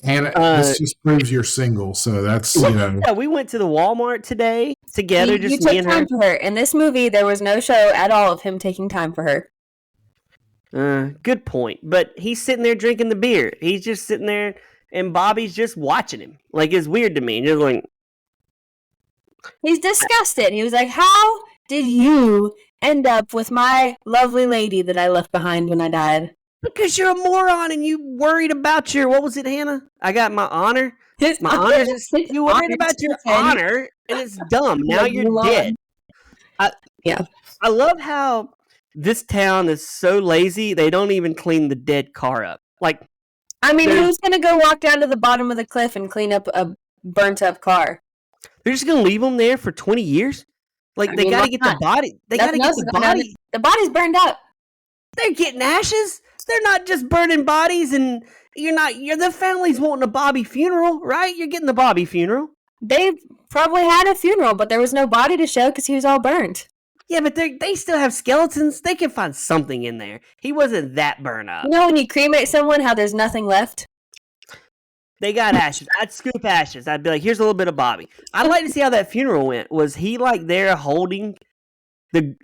Hannah, this just proves you're single, so that's, Yeah, we went to the Walmart today together, you took time for her. In this movie, there was no show at all of him taking time for her. Good point. But he's sitting there drinking the beer. He's just sitting there, and Bobby's just watching him. Like, it's weird to me. Just like, he's disgusted. He was like, how did you end up with my lovely lady that I left behind when I died? Because you're a moron and you worried about your, what was it, Hannah? I got my honor. My honor. You worried about your honor, and it's dumb. Now you're dead. I love how this town is so lazy, they don't even clean the dead car up. Like, I mean, who's going to go walk down to the bottom of the cliff and clean up a burnt-up car? They're just going to leave them there for 20 years? Like, they got to get the body. They got to get the body. The body's burned up. They're getting ashes. They're not just burning bodies, and the family's wanting a Bobby funeral, right? You're getting the Bobby funeral. They probably had a funeral, but there was no body to show because he was all burned. Yeah, but they still have skeletons. They can find something in there. He wasn't that burned up. You know when you cremate someone, how there's nothing left? They got ashes. I'd scoop ashes. I'd be like, here's a little bit of Bobby. I'd like to see how that funeral went. Was he like there holding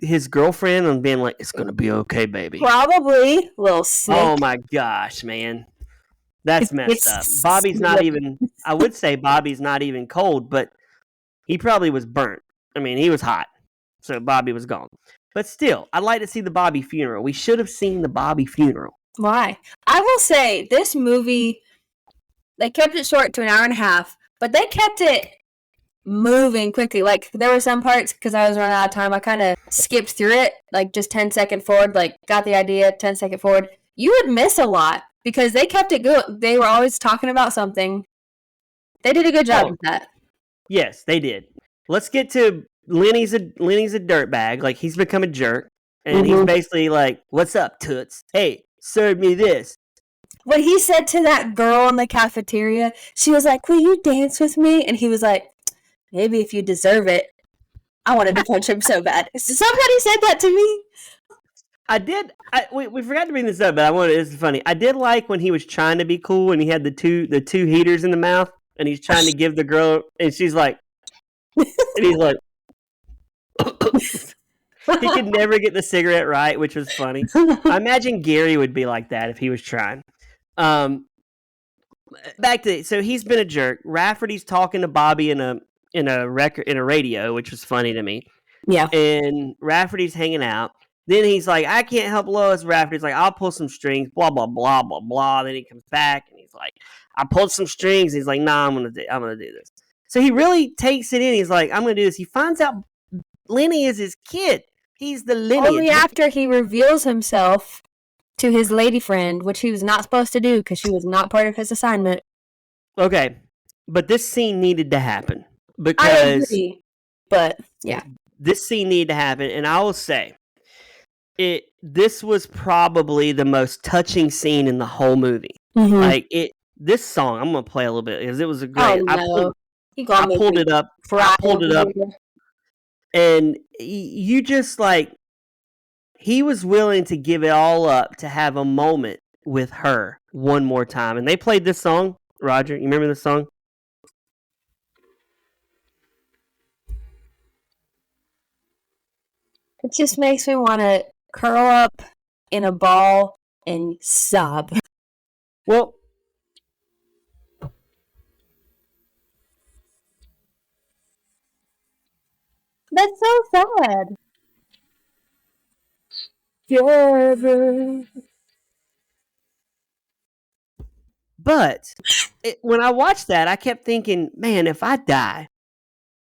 his girlfriend and being like, it's going to be okay, baby? Probably. Little snake. Oh my gosh, man. That's messed up. Bobby's not even, I would say Bobby's not even cold, but he probably was burnt. I mean, he was hot. So Bobby was gone. But still, I'd like to see the Bobby funeral. We should have seen the Bobby funeral. Why? I will say, this movie, they kept it short to an hour and a half, but they kept it moving quickly. Like, there were some parts, because I was running out of time, I kind of skipped through it, like just 10-second forward, like got the idea, 10-second forward. You would miss a lot because they kept it good. They were always talking about something. They did a good job with that. Yes, they did. Let's get to Lenny's a dirtbag. Like, he's become a jerk, and he's basically like, "What's up, toots? Hey, serve me this." What he said to that girl in the cafeteria, she was like, "Will you dance with me?" And he was like, "Maybe if you deserve it." I wanted to punch him so bad. Somebody said that to me. I did. We forgot to bring this up, but it's funny. I did like when he was trying to be cool and he had the two heaters in the mouth, and he's trying to give the girl, and she's like, and he's like, he could never get the cigarette right, which was funny. I imagine Gary would be like that if he was trying. Back to, so he's been a jerk. Rafferty's talking to Bobby in a radio, which was funny to me. Yeah. And Rafferty's hanging out. Then he's like, "I can't help Lois." Rafferty's like, "I'll pull some strings." Blah blah blah blah blah. Then he comes back and he's like, "I pulled some strings." He's like, "Nah, I'm gonna do this." So he really takes it in. He's like, "I'm gonna do this." He finds out Lenny is his kid. He's the lineage. Only after he reveals himself to his lady friend, which he was not supposed to do because she was not part of his assignment. Okay, but this scene needed to happen because I agree, but yeah, this scene needed to happen, and I will say, this was probably the most touching scene in the whole movie. Mm-hmm. Like this song, I'm gonna play a little bit because it was a great. Oh, no. I pulled it up. I pulled it up, and you just like, he was willing to give it all up to have a moment with her one more time, and they played this song. Roger, you remember this song? It just makes me want to curl up in a ball and sob. Well, that's so sad. But when I watched that, I kept thinking, man, if I die,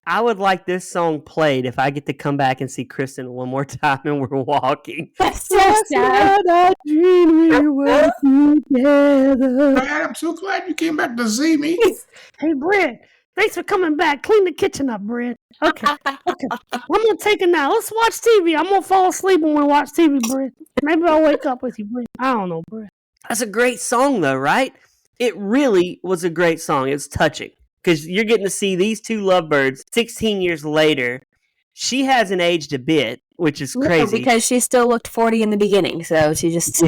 I would like this song played if I get to come back and see Kristen one more time and we're walking. That's so sad. I dream we were together. I'm so glad you came back to see me. Hey, Brett, thanks for coming back. Clean the kitchen up, Brett. Okay. I'm going to take it now. Let's watch TV. I'm going to fall asleep when we watch TV, Brett. Maybe I'll wake up with you, Brett. I don't know, Brett. That's a great song, though, right? It really was a great song. It was touching because you're getting to see these two lovebirds 16 years later. She hasn't aged a bit, which is crazy. No, because she still looked 40 in the beginning, so she just...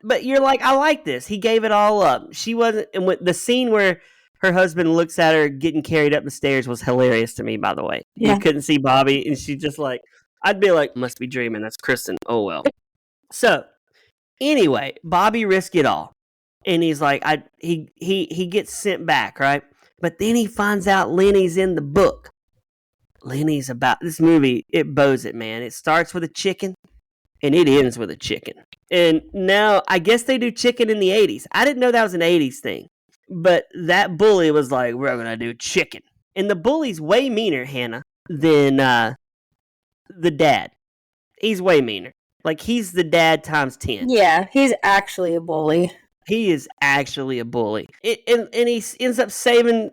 But you're like, I like this. He gave it all up. She wasn't... And the scene where her husband looks at her getting carried up the stairs was hilarious to me, by the way. Yeah. You couldn't see Bobby, and she just like... I'd be like, must be dreaming. That's Kristen. Oh, well. So, anyway, Bobby risked it all. And he's like, he gets sent back, right? But then he finds out Lenny's in the book. Lenny's about this movie. It bows it, man. It starts with a chicken, and it ends with a chicken. And now, I guess they do chicken in the 80s. I didn't know that was an 80s thing. But that bully was like, we're going to do chicken. And the bully's way meaner, Hannah, than the dad. He's way meaner. Like, he's the dad times 10. Yeah, he's actually a bully. He is actually a bully. And he ends up saving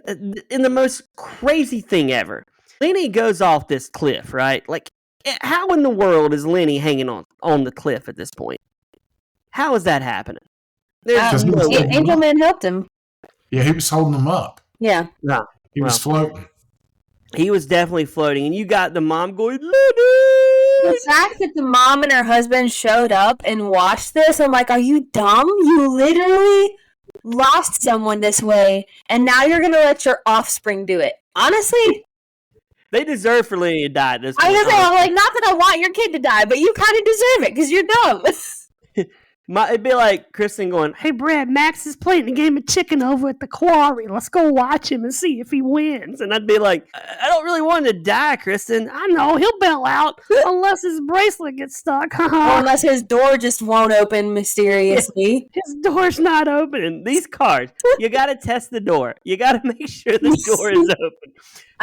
in the most crazy thing ever. Lenny goes off this cliff, right? Like, how in the world is Lenny hanging on the cliff at this point? How is that happening? Angel Man helped him. Yeah, he was holding him up. Yeah. No, he was floating. He was definitely floating. And you got the mom going, Lenny! The fact that the mom and her husband showed up and watched this, I'm like, are you dumb? You literally lost someone this way, and now you're going to let your offspring do it. Honestly... They deserve for Lenny to die at this point. I'm like, not that I want your kid to die, but you kind of deserve it because you're dumb. It'd be like Kristen going, hey, Brad, Max is playing a game of chicken over at the quarry. Let's go watch him and see if he wins. And I'd be like, I don't really want him to die, Kristen. I know, he'll bail out unless his bracelet gets stuck. Or unless his door just won't open mysteriously. His door's not opening. These cars, you got to test the door. You got to make sure the door is open.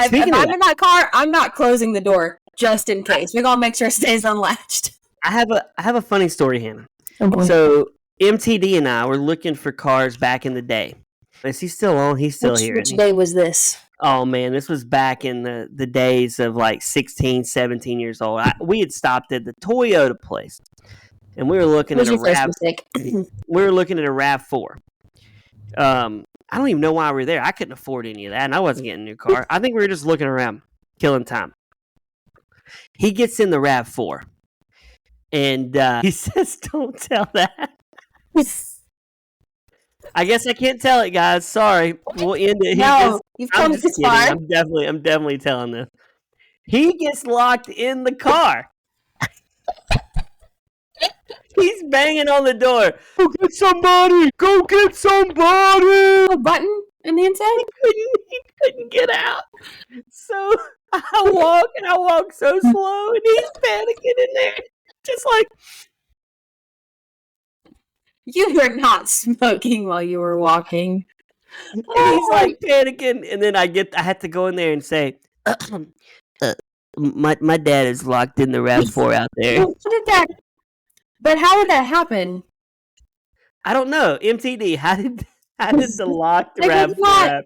If I'm in that car, I'm not closing the door just in case. We're going to make sure it stays unlatched. I have a funny story, Hannah. Oh, so MTD and I were looking for cars back in the day. Is he still on? He's still here. Which day was this? Oh, man, this was back in the days of like 16, 17 years old. We had stopped at the Toyota place, and we were looking at a RAV4. I don't even know why we were there. I couldn't afford any of that, and I wasn't getting a new car. I think we were just looking around, killing time. He gets in the RAV4. And he says, don't tell that. I guess I can't tell it, guys. Sorry. We'll end it. No, you've come this far. I'm definitely telling this. He gets locked in the car. He's banging on the door. Go get somebody. Go get somebody. A button in the inside? He couldn't get out. So I walk so slow, and he's panicking in there. Just like, you were not smoking while you were walking. And he's like panicking, and then I had to go in there and say, my dad is locked in the RAV4 out there. But how did that happen? I don't know. MTD, how did the locked RAV4 happen?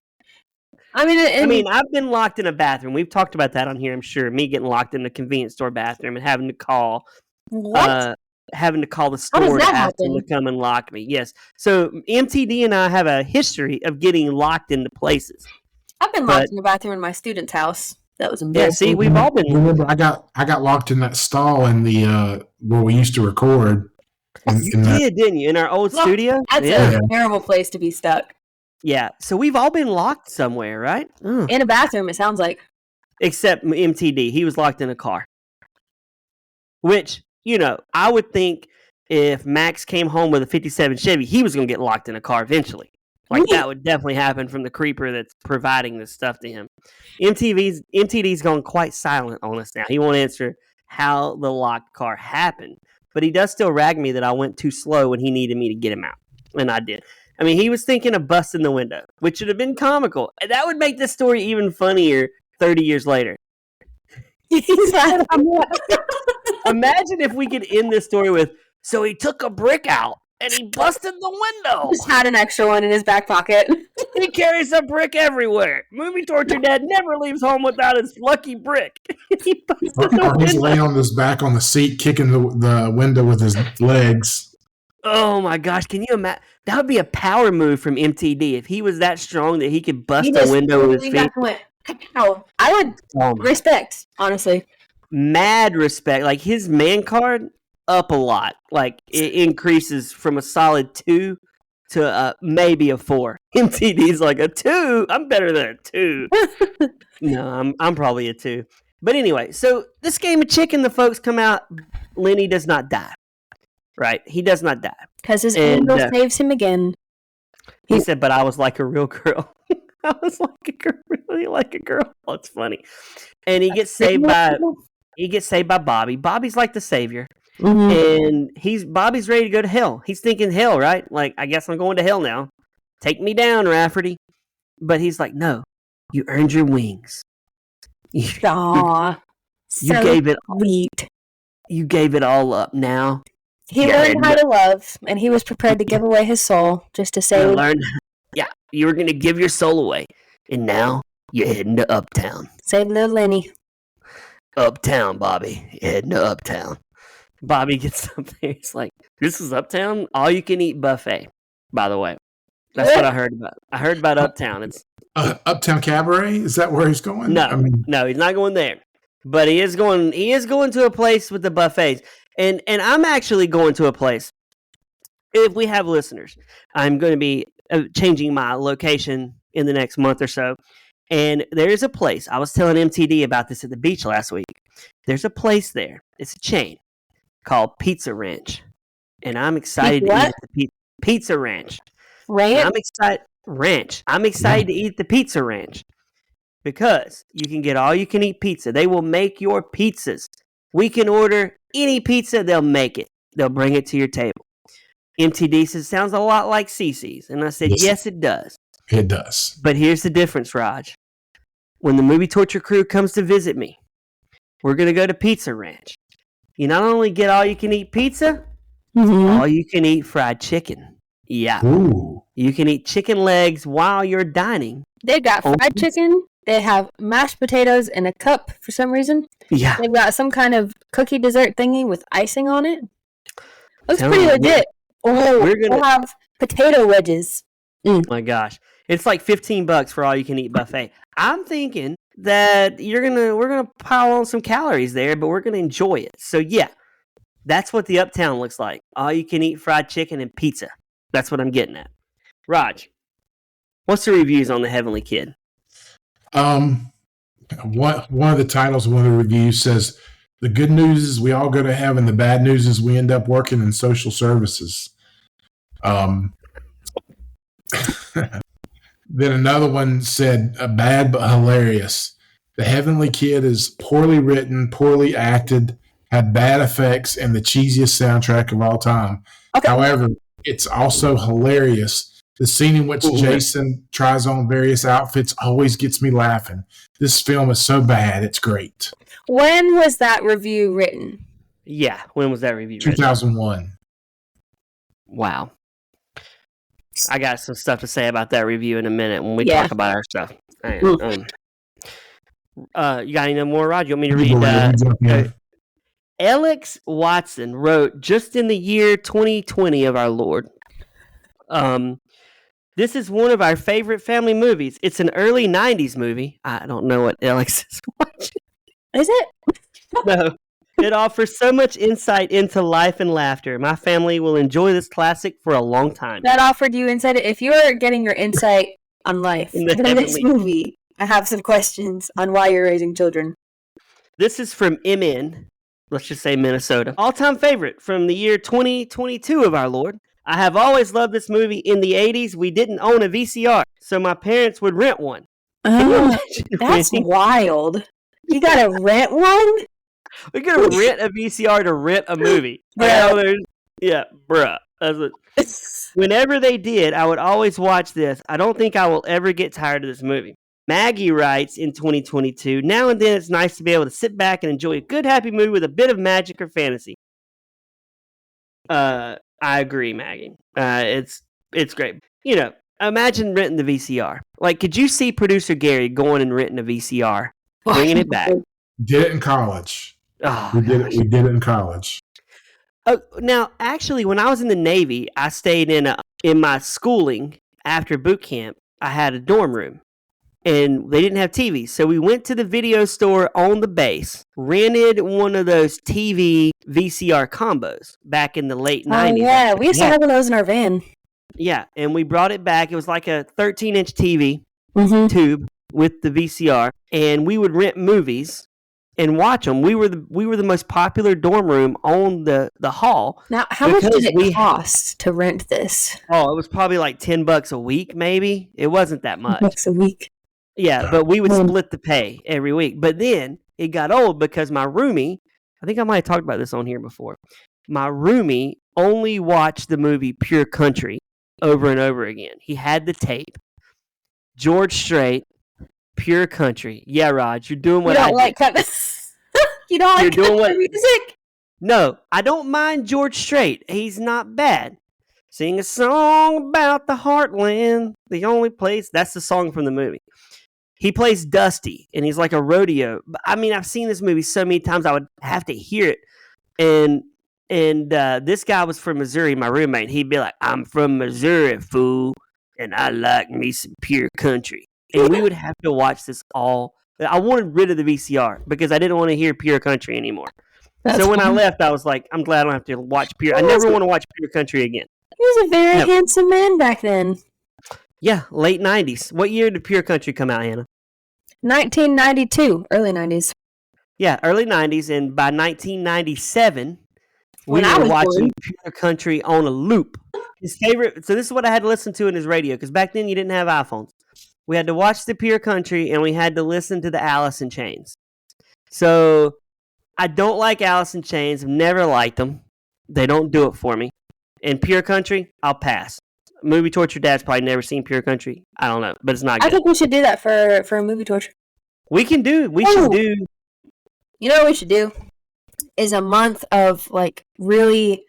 I mean, I've been locked in a bathroom. We've talked about that on here, I'm sure. Me getting locked in the convenience store bathroom and having to call. What? Having to call the store to ask them to come and lock me. Yes. So MTD and I have a history of getting locked into places. I've been locked in the bathroom in my student's house. That was embarrassing. Yeah, see, we've all been. Remember, I got locked in that stall in the where we used to record. Didn't you? In our old studio? That's a terrible place to be stuck. Yeah. So we've all been locked somewhere, right? In a bathroom, it sounds like. Except MTD. He was locked in a car. Which, I would think if Max came home with a 57 Chevy, he was going to get locked in a car eventually. Like, that would definitely happen from the creeper that's providing this stuff to him. MTD's gone quite silent on us now. He won't answer how the locked car happened. But he does still rag me that I went too slow when he needed me to get him out. And I did. I mean, he was thinking of busting the window, which would have been comical. That would make this story even funnier 30 years later. Imagine if we could end this story with, so he took a brick out and he busted the window. Just had an extra one in his back pocket. He carries a brick everywhere. Movie Torture Dad never leaves home without his lucky brick. He's laying on his back on the seat, kicking the window with his legs. Oh my gosh, can you imagine? That would be a power move from MTD if he was that strong that he could bust a window with his feet. I would respect, honestly. Mad respect. Like his man card up a lot. Like it increases from a solid 2 to maybe a 4. MTD's like a 2. I'm better than a 2. No, I'm probably a 2. But anyway, so this game of chicken, the folks come out. Lenny does not die. Right? He does not die. Because his angel saves him again. He said, but I was like a real girl. I was like a girl, really like a girl. Oh, it's funny. And he gets saved by Bobby. Bobby's like the savior. Mm-hmm. And Bobby's ready to go to hell. He's thinking hell, right? Like, I guess I'm going to hell now. Take me down, Rafferty. But he's like, no, you earned your wings. Aww. You gave it sweet. You gave it all up now. He learned how to love, and he was prepared to give away his soul just to save. You were going to give your soul away, and now you're heading to Uptown. Save little Lenny. Uptown, Bobby. You're heading to Uptown. Bobby gets up there. He's like, this is Uptown? All-you-can-eat buffet, by the way. That's what I heard about. I heard about Uptown. It's Uptown Cabaret? Is that where he's going? No, no, he's not going there. But he is going to a place with the buffets. And I'm actually going to a place. If we have listeners, I'm going to be changing my location in the next month or so. And there's a place. I was telling MTD about this at the beach last week. There's a place there. It's a chain called Pizza Ranch. And I'm excited to eat the Pizza Ranch. Ranch? I'm excited to eat the Pizza Ranch. Because you can get all-you-can-eat pizza. They will make your pizzas. We can order any pizza, they'll make it. They'll bring it to your table. MTD says, sounds a lot like CC's. And I said, yes, it does. It does. But here's the difference, Raj. When the Movie Torture crew comes to visit me, we're going to go to Pizza Ranch. You not only get all-you-can-eat pizza, all-you-can-eat fried chicken. Yeah. Ooh. You can eat chicken legs while you're dining. They got fried chicken. They have mashed potatoes in a cup for some reason. Yeah. They've got some kind of cookie dessert thingy with icing on it. Looks pretty legit. We'll have potato wedges. Oh my gosh. It's like $15 for all you can eat buffet. I'm thinking that we're gonna pile on some calories there, but we're gonna enjoy it. So yeah, that's what the Uptown looks like. All you can eat fried chicken and pizza. That's what I'm getting at. Raj, what's the reviews on The Heavenly Kid? One of the titles of one of the reviews says, the good news is we all go to heaven. The bad news is we end up working in social services. Then another one said, bad but hilarious. The Heavenly Kid is poorly written, poorly acted, had bad effects, and the cheesiest soundtrack of all time. Okay. However, it's also hilarious. The scene in which Jason tries on various outfits always gets me laughing. This film is so bad, it's great. When was that review written? Yeah, when was that review written? 2001. Wow. I got some stuff to say about that review in a minute when we talk about our stuff. You got any more, Rod? You want me to read? Alex Watson wrote, just in the year 2020 of our Lord. This is one of our favorite family movies. It's an early 90s movie. I don't know what Alex is watching. Is it? No. It offers so much insight into life and laughter. My family will enjoy this classic for a long time. That offered you insight. If you're getting your insight on life in this movie, I have some questions on why you're raising children. This is from MN, let's just say Minnesota. All-time favorite from the year 2022 of our Lord. I have always loved this movie. In the 80s, we didn't own a VCR, so my parents would rent one. Oh, that's wild. You gotta rent one? We're going to rent a VCR to rent a movie. Bruh. Whenever they did, I would always watch this. I don't think I will ever get tired of this movie. Maggie writes in 2022, now and then it's nice to be able to sit back and enjoy a good, happy movie with a bit of magic or fantasy. I agree, Maggie. It's great. You know, imagine renting the VCR. Like, could you see producer Gary going and renting a VCR, bringing it back? Did it in college. Oh, we did it in college. Now, actually, when I was in the Navy, I stayed in my schooling after boot camp. I had a dorm room, and they didn't have TVs. So we went to the video store on the base, rented one of those TV VCR combos back in the late 90s. Oh, yeah. We used to have one of those in our van. Yeah, and we brought it back. It was like a 13-inch TV tube with the VCR, and we would rent movies and watch them. We were the most popular dorm room on the hall. Now, how much did it cost to rent this? Oh, it was probably like $10 a week, maybe. It wasn't that much. $10 a week. Yeah, but we would split the pay every week. But then it got old because my roomie, I think I might have talked about this on here before. My roomie only watched the movie Pure Country over and over again. He had the tape. George Strait, Pure Country. Yeah, Raj, you're doing what I do. You don't like country music? No, I don't mind George Strait. He's not bad. Sing a song about the heartland, the only place. That's the song from the movie. He plays Dusty, and he's like a rodeo. I mean, I've seen this movie so many times, I would have to hear it. And this guy was from Missouri, my roommate. He'd be like, I'm from Missouri, fool, and I like me some Pure Country. And we would have to watch this all. I wanted rid of the VCR because I didn't want to hear Pure Country anymore. So when I left, I was like, I'm glad I don't have to watch Pure. I never want to watch Pure Country again. He was a very handsome man back then. Yeah, late 90s. What year did Pure Country come out, Hannah? 1992, early 90s. Yeah, early 90s. And by 1997, we were watching Pure Country on a loop. His favorite. So this is what I had to listen to in his radio, because back then you didn't have iPhones. We had to watch the Pure Country, and we had to listen to the Alice in Chains. So I don't like Alice in Chains. I've never liked them. They don't do it for me. And Pure Country, I'll pass. Movie Torture Dad's probably never seen Pure Country. I don't know, but it's not good. I think we should do that for a movie torture. We should do. You know what we should do? Is a month of like really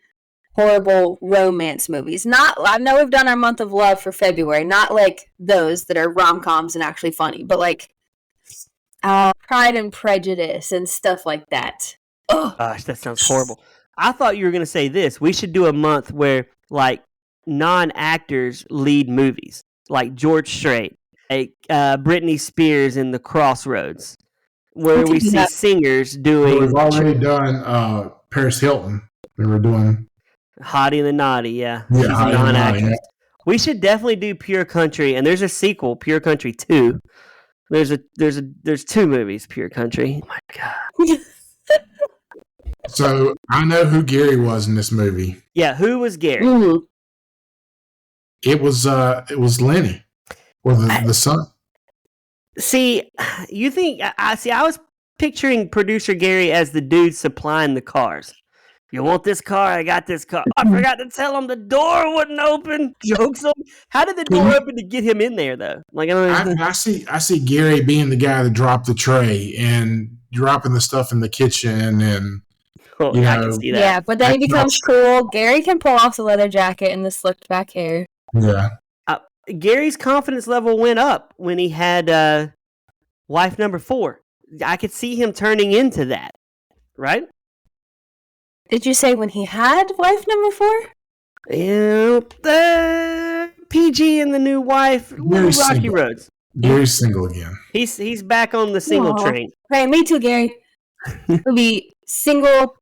horrible romance movies. I know we've done our month of love for February, not like those that are rom-coms and actually funny, but like Pride and Prejudice and stuff like that. Ugh. Gosh, that sounds horrible. I thought you were going to say this. We should do a month where like non-actors lead movies, like George Strait, like Britney Spears in The Crossroads, where we see singers doing. We've already done Paris Hilton. We were doing Hottie and the Naughty, yeah. She's a non-actress. Yeah. We should definitely do Pure Country, and there's a sequel, Pure Country 2. There's two movies, Pure Country. Oh my God. So I know who Gary was in this movie. Yeah, who was Gary? Mm-hmm. It was Lenny, or the son. See, you think I was picturing producer Gary as the dude supplying the cars. You want this car? I got this car. I forgot to tell him the door wouldn't open. Jokes on. How did the door open to get him in there, though? Like I see Gary being the guy that dropped the tray and dropping the stuff in the kitchen, and I can see that. Yeah, but then he becomes cool. Gary can pull off the leather jacket and the slicked back hair. Yeah. Gary's confidence level went up when he had wife number 4. I could see him turning into that, right? Did you say when he had wife number 4? Yeah, the PG and the new wife, Rocky Roads. Gary's single again. He's back on the single train. Hey, me too, Gary. We'll be single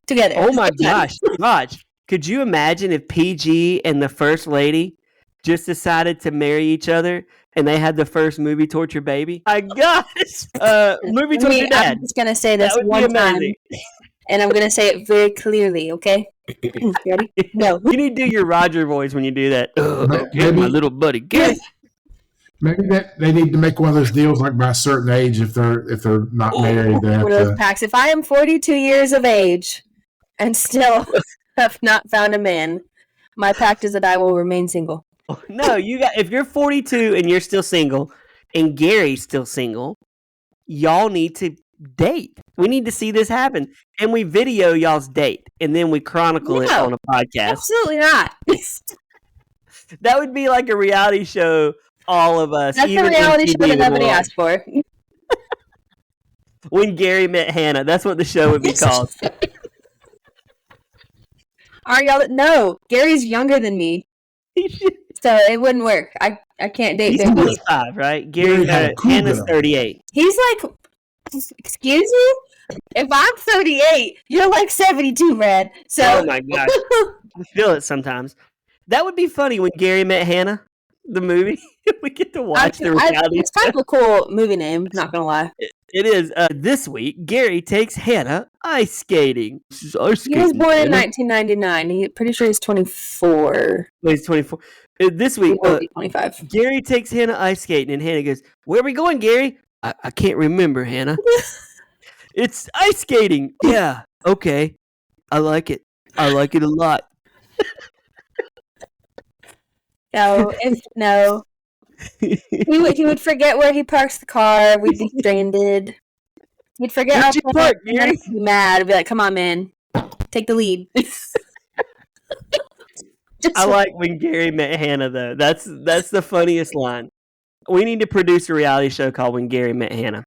together. Oh my gosh, Raj, could you imagine if PG and the First Lady just decided to marry each other and they had the first movie torture baby? My gosh! Movie torture dad. I'm just going to say this one time. And I'm going to say it very clearly, okay? Ready? No. You need to do your Roger voice when you do that. Maybe my little buddy. Get Maybe they need to make one of those deals like by a certain age if they're not married. They have one of those packs. If I am 42 years of age and still have not found a man, my pact is that I will remain single. No, if you're 42 and you're still single and Gary's still single, y'all need to date. We need to see this happen. And we video y'all's date and then we chronicle it on a podcast. Absolutely not. That would be like a reality show, all of us. That's a reality show that nobody asked for. When Gary Met Hannah. That's what the show would be called. Are y'all? No, Gary's younger than me, so it wouldn't work. I can't date. He's 25, right? Gary Hannah's 38. He's like, excuse me. If I'm 38, you're like 72, Brad. So, oh my gosh, I feel it sometimes. That would be funny when Gary met Hannah, the movie. We get to watch the reality. It's kind of a cool movie name. Not gonna lie. It is. This week, Gary takes Hannah ice skating. He was born in 1999. Pretty sure he's 24. He's 24. This week, 25. Gary takes Hannah ice skating, and Hannah goes, "Where are we going, Gary?" I can't remember, Hannah. It's ice skating. Yeah. Okay. I like it. I like it a lot. No. He would forget where he parks the car. We'd be stranded. He'd forget our park, Gary. He'd be mad. I'd be like, "Come on, man, take the lead." I like when Gary met Hannah, though. That's the funniest line. We need to produce a reality show called When Gary Met Hannah.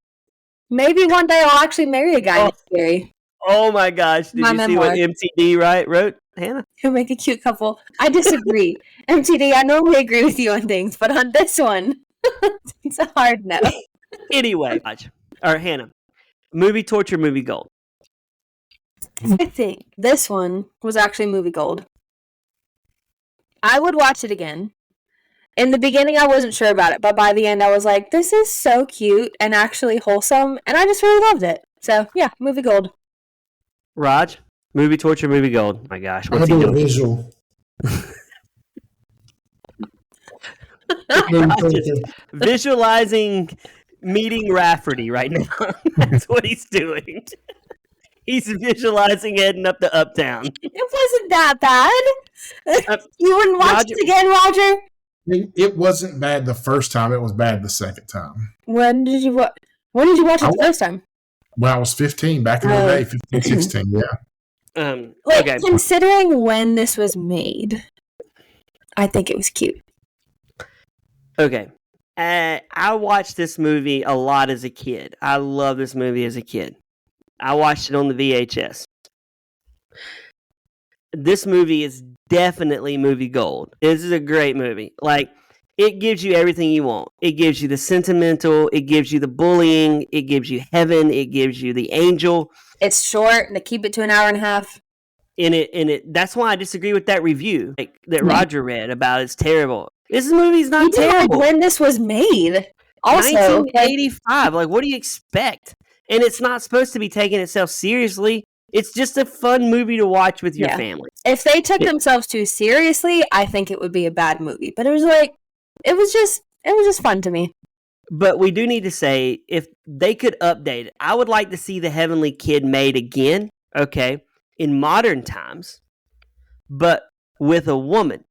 Maybe one day I'll actually marry a guy named Gary. Oh my gosh! Did you see what MTD wrote, Hannah? He'll make a cute couple. I disagree. MTD, I normally agree with you on things, but on this one, it's a hard no. Anyway, Hannah, movie torture, movie gold. I think this one was actually movie gold. I would watch it again. In the beginning, I wasn't sure about it, but by the end, I was like, this is so cute and actually wholesome, and I just really loved it. So, yeah, movie gold. Raj, movie torture, movie gold. My gosh, what's he doing? Visual. Visualizing meeting Raferty right now. That's what he's doing. He's visualizing heading up to Uptown. It wasn't that bad. You wouldn't watch it again, Roger? It wasn't bad the first time. It was bad the second time. When did you watch it the first time? When I was 15, back in the day, 15, 16, yeah. Okay. Considering when this was made, I think it was cute. Okay. I watched this movie a lot as a kid. I love this movie as a kid. I watched it on the VHS. This movie is definitely movie gold. This is a great movie. Like, it gives you everything you want. It gives you the sentimental. It gives you the bullying. It gives you heaven. It gives you the angel. It's short, and they keep it to an hour and a half. That's why I disagree with that review that Roger read about it's terrible. This movie's not terrible. When this was made, also 1985. Like, what do you expect? And it's not supposed to be taking itself seriously. It's just a fun movie to watch with your family. If they took themselves too seriously, I think it would be a bad movie. But it was just fun to me. But we do need to say, if they could update it, I would like to see the Heavenly Kid made again, okay, in modern times, but with a woman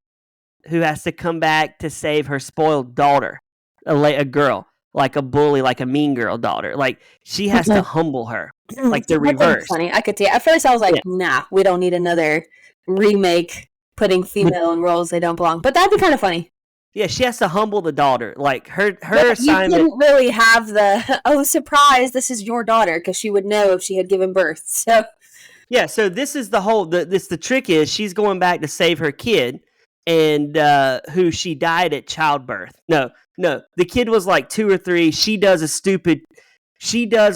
who has to come back to save her spoiled daughter, a girl, like a bully, like a mean girl daughter. Like, she has to humble her, like the reverse. Funny, I could see it. At first I was like, nah, we don't need another remake putting female in roles they don't belong. But that'd be kind of funny. Yeah, she has to humble the daughter. Like, her assignment. You didn't really have the, surprise, this is your daughter, because she would know if she had given birth. So, yeah, so this is the trick is she's going back to save her kid, and who she died at childbirth. No, the kid was like 2 or 3. She does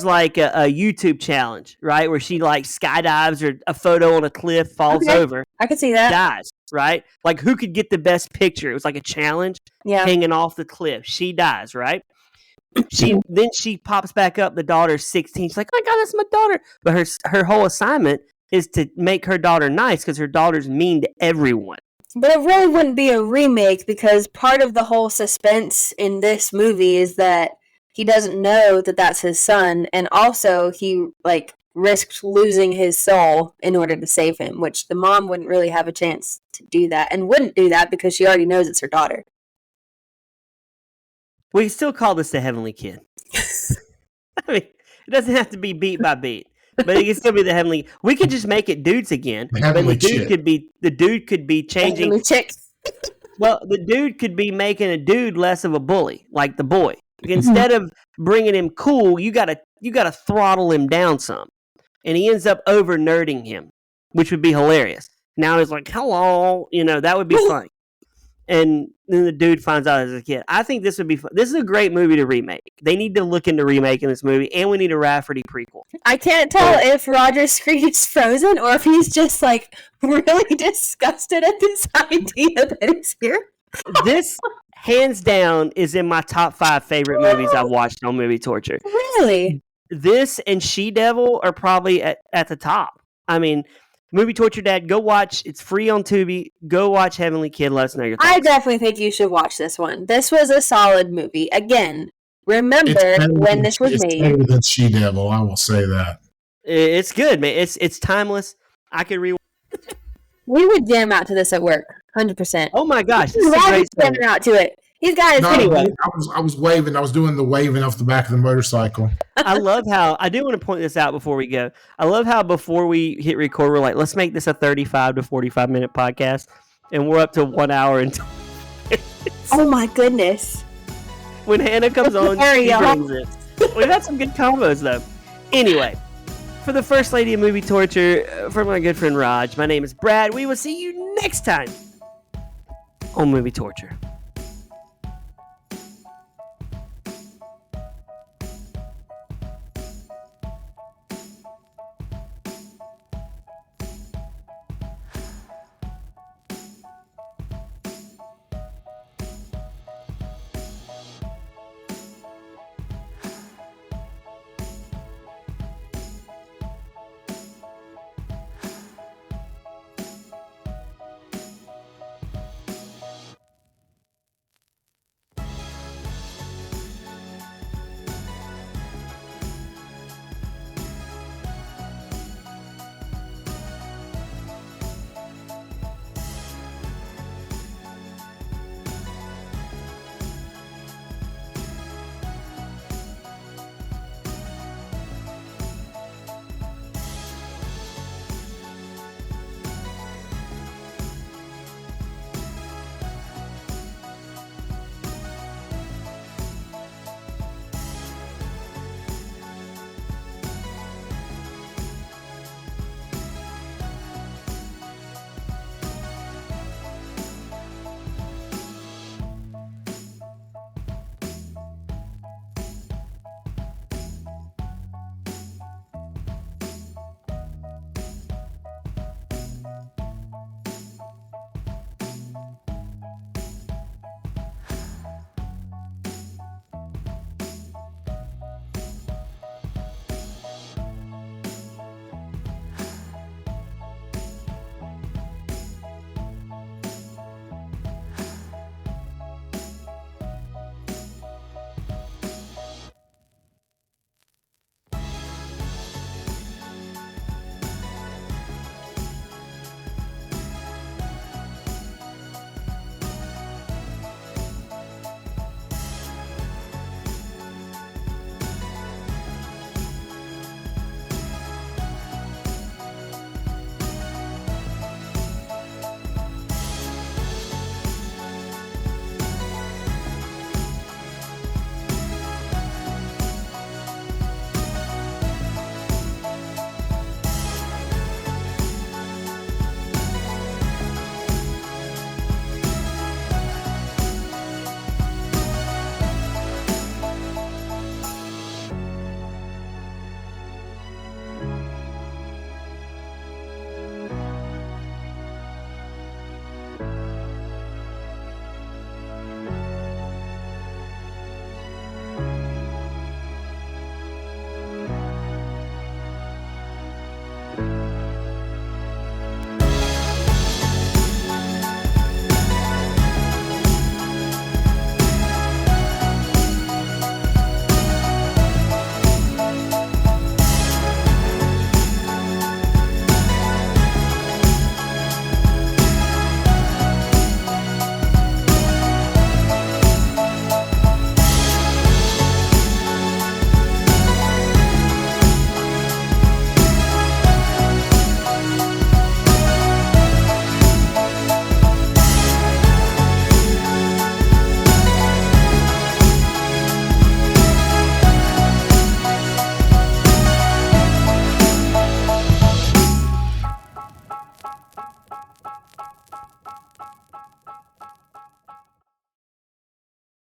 like a YouTube challenge, right? Where she like skydives or a photo on a cliff, falls over. I could see that. Dies, right? Like, who could get the best picture? It was like a challenge hanging off the cliff. She dies, right? Then she pops back up. The daughter's 16. She's like, oh my God, that's my daughter. But her whole assignment is to make her daughter nice because her daughter's mean to everyone. But it really wouldn't be a remake because part of the whole suspense in this movie is that he doesn't know that that's his son, and also he risked losing his soul in order to save him, which the mom wouldn't really have a chance to do that, and wouldn't do that because she already knows it's her daughter. We can still call this the Heavenly Kid. I mean, it doesn't have to be beat by beat. But it can still be the Heavenly. We could just make it dudes again. But the dude could be changing. Well, the dude could be making a dude less of a bully, like the boy. Instead of bringing him cool, you gotta throttle him down some, and he ends up over nerding him, which would be hilarious. Now he's like, hello, that would be funny. And then the dude finds out as a kid. I think this would be fun. This is a great movie to remake. They need to look into remaking this movie, and we need a Rafferty prequel. I can't tell if Roger Screech's frozen or if he's just like really disgusted at this idea that he's here. This, hands down, is in my top 5 favorite movies I've watched on Movie Torture. Really? This and She-Devil are probably at the top. I mean, Movie Torture Dad, go watch. It's free on Tubi. Go watch Heavenly Kid. Let us know your thoughts. I definitely think you should watch this one. This was a solid movie. Again, remember when this was made. It's better than She-Devil, I will say that. It's good, man. It's timeless. I could re. We would jam out to this at work, 100%. Oh my gosh, this is a great jamming out to it. He's got his anyway. I was waving. I was doing the waving off the back of the motorcycle. I love how, I do want to point this out before we go. I love how before we hit record, we're like, let's make this a 35 to 45 minute podcast. And we're up to 1 hour and 20 minutes. Oh my goodness. When Hannah comes on, she brings it. We've had some good combos though. Anyway, for the First Lady of Movie Torture, for my good friend Raj, my name is Brad. We will see you next time on Movie Torture.